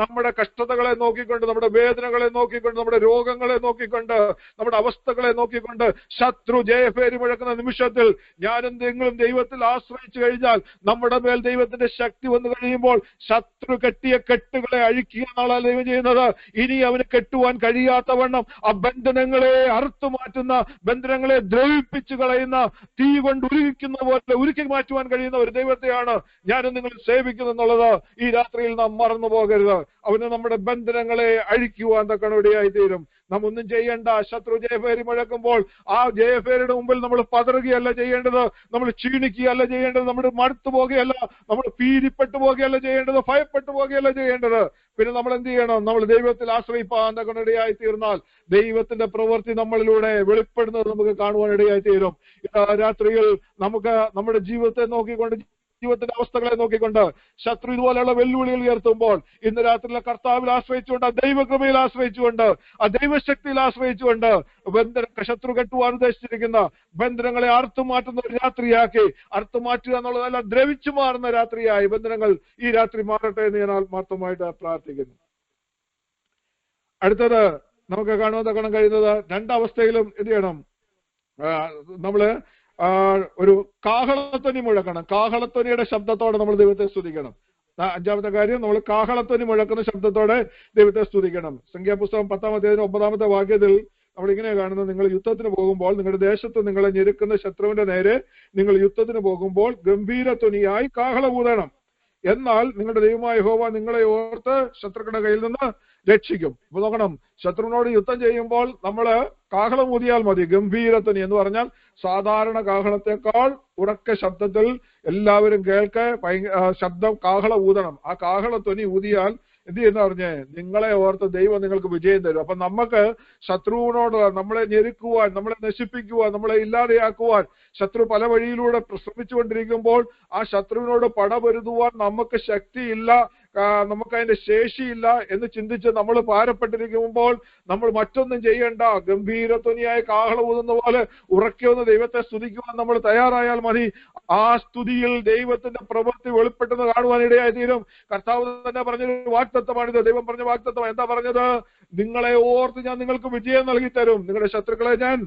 നമ്മുടെ കഷ്ടതകളെ നോക്കിക്കൊണ്ട്, നമ്മുടെ വേദനകളെ നോക്കിക്കൊണ്ട്, നമ്മുടെ രോഗങ്ങളെ നോക്കിക്കൊണ്ട്, നമ്മുടെ അവസ്ഥകളെ നോക്കിക്കൊണ്ട് ശത്രു ജയപേരി മുഴക്കുന്ന നിമിഷത്തിൽ ഞാനും നിങ്ങളും ദൈവത്തിൽ ആശ്രയിച്ചു കഴിഞ്ഞാൽ, നമ്മുടെ മേൽ ദൈവത്തിന്റെ ശക്തി വന്നു കഴിയുമ്പോൾ ശത്രു കെട്ടിയ കെട്ടുകളെ അഴിക്കുക എന്നാണ് ദൈവം ചെയ്യുന്നത്. ഇനി അവന് കെട്ടുവാൻ കഴിയാത്തവണ്ണം ആ ബന്ധനങ്ങളെ അറുത്തു മാറ്റുന്ന, ബന്ധനങ്ങളെ ദ്രവിപ്പിച്ചു കളയുന്ന, തീ കൊണ്ട് ഉരുകിക്കുന്ന പോലെ ഉരുക്കി മാറ്റുവാൻ കഴിയുന്ന ഒരു ദൈവത്തെയാണ് ഞാനും നിങ്ങൾ സേവിക്കുന്നെന്നുള്ളത് ഈ രാത്രിയിൽ നാം മറന്നു പോകരുത്. അവന് നമ്മുടെ ബന്ധനങ്ങളെ അഴിക്കുവാൻ തക്കണ ഇടയായി തീരും. നാം ഒന്നും ചെയ്യേണ്ട. ശത്രു ജയപേരി മുഴക്കുമ്പോൾ ആ ജയപേരിയുടെ മുമ്പിൽ നമ്മൾ പതറുകയല്ല ചെയ്യേണ്ടത്, നമ്മൾ ക്ഷീണിക്കുകയല്ല ചെയ്യേണ്ടത്, നമ്മൾ മടുത്തു പോകുകയല്ല, നമ്മൾ പീരിപ്പെട്ടു പോകുകയല്ല ചെയ്യേണ്ടത്, ഭയപ്പെട്ടു പോകുകയല്ല ചെയ്യേണ്ടത്. പിന്നെ നമ്മൾ എന്ത് ചെയ്യണം? നമ്മൾ ദൈവത്തിൽ ആശ്രയിപ്പാൻ തക്കണ ഇടയായി തീർന്നാൽ ദൈവത്തിന്റെ പ്രവൃത്തി നമ്മളിലൂടെ വെളിപ്പെടുന്നത് നമുക്ക് കാണുവാൻ ഇടയായി തീരും. രാത്രിയിൽ നമുക്ക് നമ്മുടെ ജീവിതത്തെ നോക്കിക്കൊണ്ട്, ജീവിതത്തിന്റെ അവസ്ഥകളെ നോക്കിക്കൊണ്ട് ശത്രു ഇതുപോലെയുള്ള വെല്ലുവിളികൾ ഉയർത്തുമ്പോൾ ഇന്ന് രാത്രിയിലെ കർത്താവിൽ ആശ്രയിച്ചുകൊണ്ട്, ആ ദൈവകൃപയിൽ ആശ്രയിച്ചുകൊണ്ട്, ആ ദൈവശക്തിയിൽ ആശ്രയിച്ചുകൊണ്ട് ശത്രു കെട്ടുവാൻ ഉദ്ദേശിച്ചിരിക്കുന്ന ബന്ധനങ്ങളെ അറുത്തുമാറ്റുന്ന ഒരു രാത്രിയാക്കി, അറുത്തുമാറ്റുക എന്നുള്ളതല്ല, ദ്രവിച്ചു മാറുന്ന രാത്രിയായി ബന്ധനങ്ങൾ ഈ രാത്രി മാറട്ടെ എന്ന് ഞാൻ ആത്മാർത്ഥമായിട്ട് പ്രാർത്ഥിക്കുന്നു. അടുത്തത് നമുക്ക് കാണാൻ കഴിയുന്നത്, രണ്ടവസ്ഥയിലും എന്ത് ചെയ്യണം? നമ്മള് ഒരു കാഹളത്വനി മുഴക്കണം. കാഹളത്വനിയുടെ ശബ്ദത്തോടെ നമ്മൾ ദൈവത്തെ സ്തുതിക്കണം. 5-ാമത്തെ കാര്യം, നമ്മൾ കാഹളത്വനി മുഴക്കുന്ന ശബ്ദത്തോടെ ദൈവത്തെ സ്തുതിക്കണം. സംഖ്യാപുസ്തകം 10-ാം അധ്യായം 9-ാമത്തെ വാക്യത്തിൽ നമ്മൾ ഇങ്ങനെ കാണുന്നത്, നിങ്ങൾ യുദ്ധത്തിന് പോകുമ്പോൾ, നിങ്ങളുടെ ദേശത്ത് നിങ്ങളെ ഞെരുക്കുന്ന ശത്രുവിന്റെ നേരെ നിങ്ങൾ യുദ്ധത്തിന് പോകുമ്പോൾ ഗംഭീരത്വനിയായി കാഹളം ഊതണം. എന്നാൽ നിങ്ങളുടെ ദൈവമായ യഹോവ നിങ്ങളെ ഓർത്ത് ശത്രുക്കളുടെ കയ്യിൽ നിന്ന് രക്ഷിക്കും. ഇപ്പൊ നോക്കണം, ശത്രുവിനോട് യുദ്ധം ചെയ്യുമ്പോൾ നമ്മള് കാഹളം ഊതിയാൽ മതി. ഗംഭീരത്വനി എന്ന് പറഞ്ഞാൽ സാധാരണ കാഹളത്തെക്കാൾ ഉറക്ക ശബ്ദത്തിൽ എല്ലാവരും കേൾക്കെ ശബ്ദം കാഹളം ഊതണം. ആ കാഹളത്വനി ഊതിയാൽ എന്ത് ചെയ്യുന്ന പറഞ്ഞേ, നിങ്ങളെ ഓർത്ത് ദൈവം നിങ്ങൾക്ക് വിജയം തരും. അപ്പൊ നമുക്ക് ശത്രുവിനോട്, നമ്മളെ ഞെരുക്കുവാൻ, നമ്മളെ നശിപ്പിക്കുവാൻ, നമ്മളെ ഇല്ലാതെയാക്കുവാൻ ശത്രു പല വഴിയിലൂടെ ശ്രമിച്ചുകൊണ്ടിരിക്കുമ്പോൾ ആ ശത്രുവിനോട് പടപൊരുതുവാൻ നമുക്ക് ശക്തിയില്ല, നമുക്ക് അതിന്റെ ശേഷിയില്ല എന്ന് ചിന്തിച്ച് നമ്മൾ ഭാരപ്പെട്ടിരിക്കുമ്പോൾ നമ്മൾ മറ്റൊന്നും ചെയ്യേണ്ട. ഗംഭീരത്വനിയായ കാഹളം ഊതുന്ന പോലെ ഉറക്കെയൊന്ന് ദൈവത്തെ സ്തുതിക്കുവാൻ നമ്മൾ തയ്യാറായാൽ മതി. ആ സ്തുതിയിൽ ദൈവത്തിന്റെ പ്രവൃത്തി വെളിപ്പെട്ടെന്ന് കാണുവാൻ ഇടയായി തീരും. കർത്താവ് തന്നെ പറഞ്ഞൊരു വാഗ്ദത്തമാണിത്. ദൈവം പറഞ്ഞ വാഗ്ദത്തം എന്താ പറഞ്ഞത്? നിങ്ങളെ ഓർത്ത് ഞാൻ നിങ്ങൾക്ക് വിജയം നൽകി തരും, നിങ്ങളുടെ ശത്രുക്കളെ ഞാൻ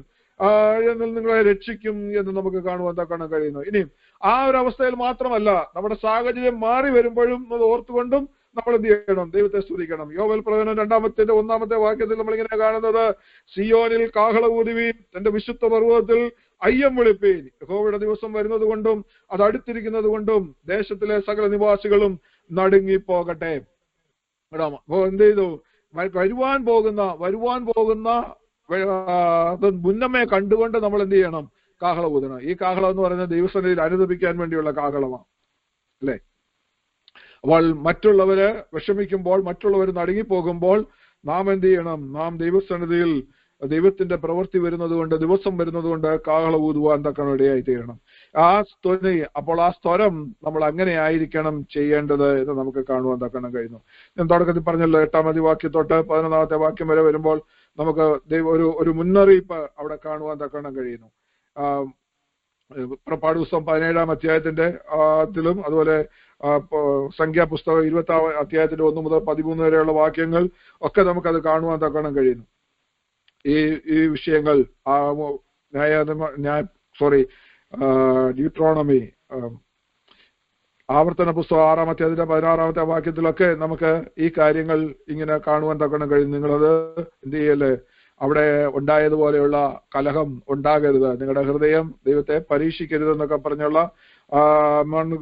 നിങ്ങളെ രക്ഷിക്കും എന്ന് നമുക്ക് കാണുവാൻ കഴിയുന്നു. ഇനി ആ ഒരു അവസ്ഥയിൽ മാത്രമല്ല, നമ്മുടെ സാഹചര്യം മാറി വരുമ്പോഴും അത് ഓർത്തുകൊണ്ടും നമ്മൾ എന്ത് ചെയ്യണം? ദൈവത്തെ സ്തുതിക്കണം. യോവേൽ പ്രവചനം 2-1 വാക്യത്തിൽ നമ്മളിങ്ങനെ കാണുന്നത്, സിയോനിൽ കാഹള ഊതുവീൻ, തന്റെ വിശുദ്ധ പർവ്വതത്തിൽ അയ്യം വിളിപ്പീൻ. യഹോവയുടെ ദിവസം വരുന്നത് കൊണ്ടും അത് അടുത്തിരിക്കുന്നത് കൊണ്ടും ദേശത്തിലെ സകല നിവാസികളും നടുങ്ങിപ്പോകട്ടെ. അപ്പൊ എന്ത് ചെയ്തു? വരുവാൻ പോകുന്ന അത് മുന്നമേ കണ്ടുകൊണ്ട് നമ്മൾ എന്ത് ചെയ്യണം? കാഹള ഊതണം. ഈ കാഹളം എന്ന് പറയുന്നത് ദൈവസന്നിധിയിൽ അനുദപിക്കാൻ വേണ്ടിയുള്ള കാഹളമാണ്, അല്ലെ? അപ്പോൾ മറ്റുള്ളവര് വിഷമിക്കുമ്പോൾ, മറ്റുള്ളവർ നടുങ്ങിപ്പോകുമ്പോൾ നാം എന്ത് ചെയ്യണം? നാം ദൈവസന്നിധിയിൽ ദൈവത്തിന്റെ പ്രവൃത്തി വരുന്നത് കൊണ്ട്, ദിവസം വരുന്നത് കൊണ്ട് കാഹള ഊതുവാൻ തക്കണം ഇടയായി തീരണം. അപ്പോൾ ആ സ്വരം നമ്മൾ അങ്ങനെ ആയിരിക്കണം ചെയ്യേണ്ടത് എന്ന് നമുക്ക് കാണുവാൻ തക്കണം കഴിയുന്നു. ഞാൻ തുടക്കത്തിൽ പറഞ്ഞല്ലോ, 8-ാമത്തെ വാക്യം തൊട്ട് 11-ാമത്തെ വാക്യം വരെ വരുമ്പോൾ നമുക്ക് ഒരു മുന്നറിയിപ്പ് അവിടെ കാണുവാൻ തക്കണം കഴിയുന്നു. പുറപ്പാട് പുസ്തകം 17-ാം അധ്യായത്തിന്റെ ത്തിലും അതുപോലെ സംഖ്യാപുസ്തകം 20-ാം അധ്യായത്തിന്റെ 1 മുതൽ 13 വരെയുള്ള വാക്യങ്ങൾ ഒക്കെ നമുക്കത് കാണുവാൻ തക്കണം കഴിയുന്നു. ഈ വിഷയങ്ങൾ ഡ്യൂട്രോണമി, ആവർത്തന പുസ്തകം 6-ാം അധ്യായത്തിന്റെ 16-ാമത്തെ വാക്യത്തിലൊക്കെ നമുക്ക് ഈ കാര്യങ്ങൾ ഇങ്ങനെ കാണുവാൻ തക്കണം കഴിയും. നിങ്ങളത് എന്ത് ചെയ്യല്ലേ? അവിടെ ഉണ്ടായതുപോലെയുള്ള കലഹം ഉണ്ടാകരുത്, നിങ്ങളുടെ ഹൃദയം ദൈവത്തെ പരീക്ഷിക്കരുതെന്നൊക്കെ പറഞ്ഞുള്ള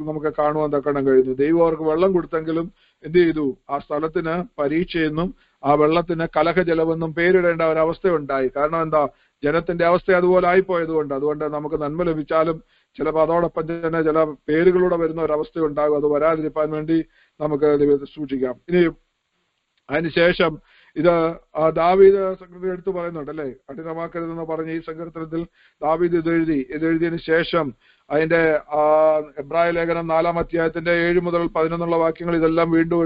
നമുക്ക് കാണുവാൻ തക്കണം കഴിയുന്നു. ദൈവം അവർക്ക് വെള്ളം കൊടുത്തെങ്കിലും എന്ത് ചെയ്തു? ആ സ്ഥലത്തിന് പരീക്ഷയെന്നും ആ വെള്ളത്തിന് കലഹജലമെന്നും പേരിടേണ്ട ഒരവസ്ഥയുണ്ടായി. കാരണം എന്താ? ജനത്തിന്റെ അവസ്ഥ അതുപോലെ ആയിപ്പോയതുകൊണ്ട്. അതുകൊണ്ട് നമുക്ക് നന്മ ലഭിച്ചാലും ചിലപ്പോൾ അതോടൊപ്പം തന്നെ ചില പേരുകളൂടെ വരുന്ന ഒരവസ്ഥ ഉണ്ടാകും. അത് വരാതിരിക്കാൻ വേണ്ടി നമുക്ക് ദൈവത്തെ സൂക്ഷിക്കാം. ഇനി അതിനുശേഷം ഇത് ദാവീദ് സങ്കീർത്തനം എടുത്തു പറയുന്നുണ്ട്, അല്ലെ? കഠിനമാക്കരുതെന്ന് പറഞ്ഞ ഈ സങ്കീർത്തനത്തിൽ ദാവീദ് ഇതെഴുതിയതിനു ശേഷം അതിന്റെ എബ്രായ ലേഖനം 4-ാം അധ്യായത്തിന്റെ 7 മുതൽ 11 വാക്യങ്ങൾ ഇതെല്ലാം വീണ്ടും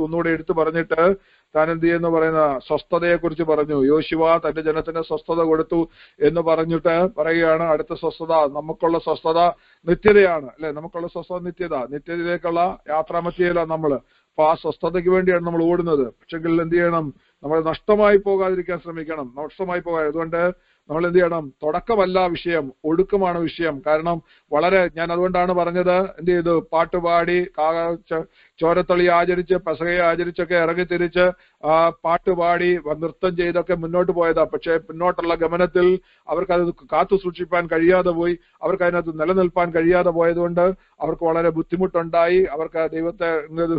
ഒന്നുകൂടെ എടുത്തു പറഞ്ഞിട്ട് താൻ എന്ത് ചെയ്യുന്നു പറയുന്ന സ്വസ്ഥതയെ കുറിച്ച് പറഞ്ഞു. യോശുവ തന്റെ ജനത്തിന് സ്വസ്ഥത കൊടുത്തു എന്ന് പറഞ്ഞിട്ട് പറയുകയാണ്, അടുത്ത സ്വസ്ഥത, നമുക്കുള്ള സ്വസ്ഥത നിത്യതയാണ്, അല്ലെ? നമുക്കുള്ള സ്വസ്ഥത നിത്യതയിലേക്കുള്ള യാത്രാമധ്യയിലാണ് നമ്മള്. അപ്പൊ ആ സ്വസ്ഥതയ്ക്ക് വേണ്ടിയാണ് നമ്മൾ ഓടുന്നത്. പക്ഷെങ്കിൽ എന്ത് ചെയ്യണം? നമ്മൾ നഷ്ടമായി പോകാതിരിക്കാൻ ശ്രമിക്കണം. അതുകൊണ്ട് നമ്മൾ എന്ത് ചെയ്യണം? തുടക്കമല്ല വിഷയം, ഒടുക്കമാണ് വിഷയം. കാരണം ഞാൻ അതുകൊണ്ടാണ് പറഞ്ഞത്, എന്ത് ചെയ്തു? പാട്ടുപാടി, ചോരത്തളി ആചരിച്ച്, പെസഹയെ ആചരിച്ചൊക്കെ ഇറങ്ങിത്തിരിച്ച് പാട്ടുപാടി നൃത്തം ചെയ്തൊക്കെ മുന്നോട്ട് പോയതാ. പക്ഷെ പിന്നോട്ടുള്ള ഗമനത്തിൽ അവർക്കത് കാത്തു സൂക്ഷിപ്പാൻ കഴിയാതെ പോയി. അവർക്ക് അതിനകത്ത് നിലനിൽപ്പാൻ കഴിയാതെ പോയതുകൊണ്ട് അവർക്ക് വളരെ ബുദ്ധിമുട്ടുണ്ടായി. അവർക്ക് ദൈവത്തെ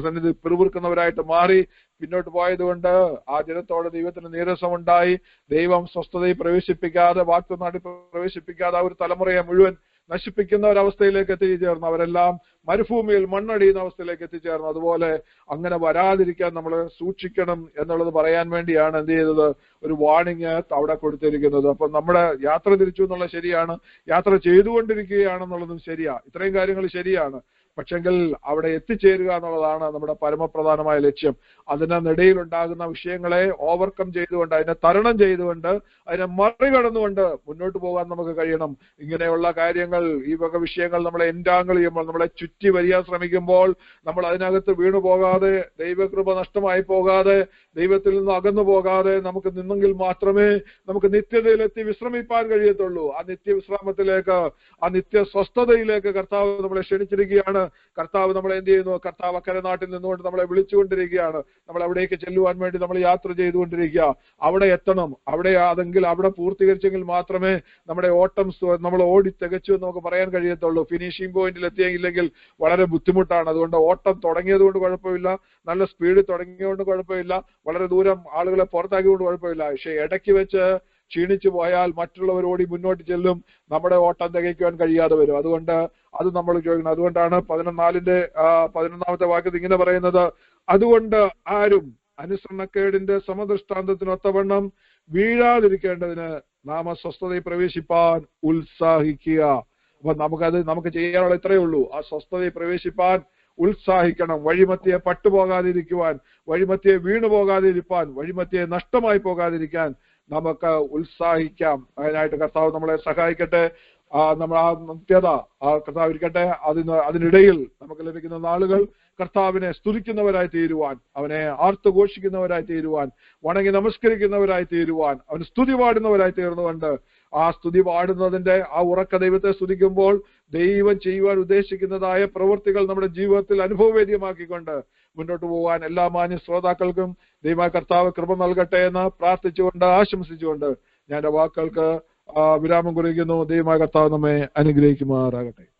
സന്നിധി പിറുപിറുക്കുന്നവരായിട്ട് മാറി. പിന്നോട്ട് പോയതുകൊണ്ട് ആ ജനത്തോട് ദൈവത്തിന് നീരസമുണ്ടായി. ദൈവം സ്വസ്ഥതയിൽ പ്രവേശിപ്പിക്കാതെ, വാക്തനാട്ടിൽ പ്രവേശിപ്പിക്കാതെ ആ ഒരു തലമുറയെ മുഴുവൻ നശിപ്പിക്കുന്ന ഒരവസ്ഥയിലേക്ക് എത്തിച്ചേർന്നു. അവരെല്ലാം മരുഭൂമിയിൽ മണ്ണടിയുന്ന അവസ്ഥയിലേക്ക് എത്തിച്ചേർന്നു. അതുപോലെ അങ്ങനെ വരാതിരിക്കാൻ നമ്മൾ സൂക്ഷിക്കണം എന്നുള്ളത് പറയാൻ വേണ്ടിയാണ് എന്ത് ചെയ്തത്? ഒരു വാണിംഗ് അവിടെ കൊടുത്തിരിക്കുന്നത്. അപ്പൊ നമ്മുടെ യാത്ര തിരിച്ചു എന്നുള്ളത് ശരിയാണ്, യാത്ര ചെയ്തുകൊണ്ടിരിക്കുകയാണെന്നുള്ളതും ശരിയാ, ഇത്രയും കാര്യങ്ങൾ ശരിയാണ്. പക്ഷെങ്കിൽ അവിടെ എത്തിച്ചേരുക എന്നുള്ളതാണ് നമ്മുടെ പരമപ്രധാനമായ ലക്ഷ്യം. അതിനിടയിൽ ഉണ്ടാകുന്ന വിഷയങ്ങളെ ഓവർകം ചെയ്തുകൊണ്ട്, അതിനെ തരണം ചെയ്തുകൊണ്ട്, അതിനെ മറികടന്നുകൊണ്ട് മുന്നോട്ട് പോകാൻ നമുക്ക് കഴിയണം. ഇങ്ങനെയുള്ള കാര്യങ്ങൾ, ഈ വക വിഷയങ്ങൾ നമ്മളെ എൻറ്റാങ്കിൾ ചെയ്യുമ്പോൾ, നമ്മളെ ചുറ്റി വരിയാൻ ശ്രമിക്കുമ്പോൾ നമ്മൾ അതിനകത്ത് വീണു പോകാതെ, ദൈവകൃപ നഷ്ടമായി പോകാതെ, ദൈവത്തിൽ നിന്ന് അകന്നു പോകാതെ നമുക്ക് നിന്നെങ്കിൽ മാത്രമേ നമുക്ക് നിത്യതയിലെത്തി വിശ്രമിപ്പാൻ കഴിയത്തുള്ളൂ. ആ നിത്യവിശ്രാമത്തിലേക്ക്, ആ നിത്യ സ്വസ്ഥതയിലേക്ക് കർത്താവ് നമ്മളെ ക്ഷണിച്ചിരിക്കുകയാണ്. കർത്താവ് നമ്മളെ എന്ത് ചെയ്യുന്നു? കർത്താവ് അക്കരെ നാട്ടിൽ നിന്നുകൊണ്ട് നമ്മളെ വിളിച്ചുകൊണ്ടിരിക്കുകയാണ്. നമ്മൾ അവിടേക്ക് ചെല്ലുവാൻ വേണ്ടി നമ്മൾ യാത്ര ചെയ്തുകൊണ്ടിരിക്കുക. അവിടെ എത്തണം. അവിടെ പൂർത്തീകരിച്ചെങ്കിൽ മാത്രമേ നമ്മുടെ ഓട്ടം നമ്മൾ ഓടി തികച്ചു എന്ന് നമുക്ക് പറയാൻ കഴിയത്തുള്ളൂ. ഫിനിഷിംഗ് പോയിന്റിൽ എത്തിയെങ്കിൽ വളരെ ബുദ്ധിമുട്ടാണ്. അതുകൊണ്ട് ഓട്ടം തുടങ്ങിയത് കൊണ്ട് കുഴപ്പമില്ല, നല്ല സ്പീഡ് തുടങ്ങിയതുകൊണ്ട് കുഴപ്പമില്ല, വളരെ ദൂരം ആളുകളെ പുറത്താക്കിയതുകൊണ്ട് കുഴപ്പമില്ല. പക്ഷെ ഇടയ്ക്ക് വെച്ച് ക്ഷീണിച്ചു പോയാൽ മറ്റുള്ളവർ ഓടി മുന്നോട്ട് ചെല്ലും, നമ്മുടെ ഓട്ടം തികയ്ക്കുവാൻ കഴിയാതെ വരും. അതുകൊണ്ട് അത് നമ്മൾ ചോദിക്കണം. അതുകൊണ്ടാണ് 11-ാമത്തെ വാക്യത്തിൽ ഇങ്ങനെ പറയുന്നത്, അതുകൊണ്ട് ആരും അനുസരണക്കേടിന്റെ സമദൃഷ്ടാന്തത്തിനൊത്തവണ്ണം വീഴാതിരിക്കേണ്ടതിന് നാം സ്വസ്ഥതയിൽ പ്രവേശിപ്പാൻ ഉത്സാഹിക്കുക. അപ്പൊ നമുക്ക് ചെയ്യാനുള്ള ഇത്രയേ ഉള്ളൂ. ആ സ്വസ്ഥതയിൽ പ്രവേശിപ്പാൻ ഉത്സാഹിക്കണം. വഴിമധ്യേ പട്ടുപോകാതിരിക്കുവാൻ, വഴിമധ്യേ വീണു പോകാതിരിക്കാൻ, വഴിമധ്യേ നഷ്ടമായി പോകാതിരിക്കാൻ നമുക്ക് ഉത്സാഹിക്കാം. അതിനായിട്ട് കർത്താവ് നമ്മളെ സഹായിക്കട്ടെ. നമ്മൾ ആ നിത്യത കർത്താവ് ഇരിക്കട്ടെ. അതിനിടയിൽ നമുക്ക് ലഭിക്കുന്ന നാളുകൾ കർത്താവിനെ സ്തുതിക്കുന്നവരായി തീരുവാൻ, അവനെ ആർത്തുഘോഷിക്കുന്നവരായി തീരുവാൻ, വണങ്ങി നമസ്കരിക്കുന്നവരായി തീരുവാൻ, അവന് സ്തുതി പാടുന്നവരായി തീർന്നുകൊണ്ട് ആ സ്തുതി പാടുന്നതിന്റെ ആ ഉറക്ക ദൈവത്തെ സ്തുതിക്കുമ്പോൾ ദൈവം ചെയ്യുവാൻ ഉദ്ദേശിക്കുന്നതായ പ്രവൃത്തികൾ നമ്മുടെ ജീവിതത്തിൽ അനുഭവവേദ്യമാക്കിക്കൊണ്ട് മുന്നോട്ട് പോകാൻ എല്ലാ മാന്യ ശ്രോതാക്കൾക്കും ദൈവ കർത്താവ് കൃപ നൽകട്ടെ എന്ന് പ്രാർത്ഥിച്ചുകൊണ്ട് ആശംസിച്ചുകൊണ്ട് ഞാൻ വാക്കുകൾക്ക് വിരാമം കുറിക്കുന്നു. ദൈവ കർത്താവ് നമ്മെ അനുഗ്രഹിക്കുമാറാകട്ടെ.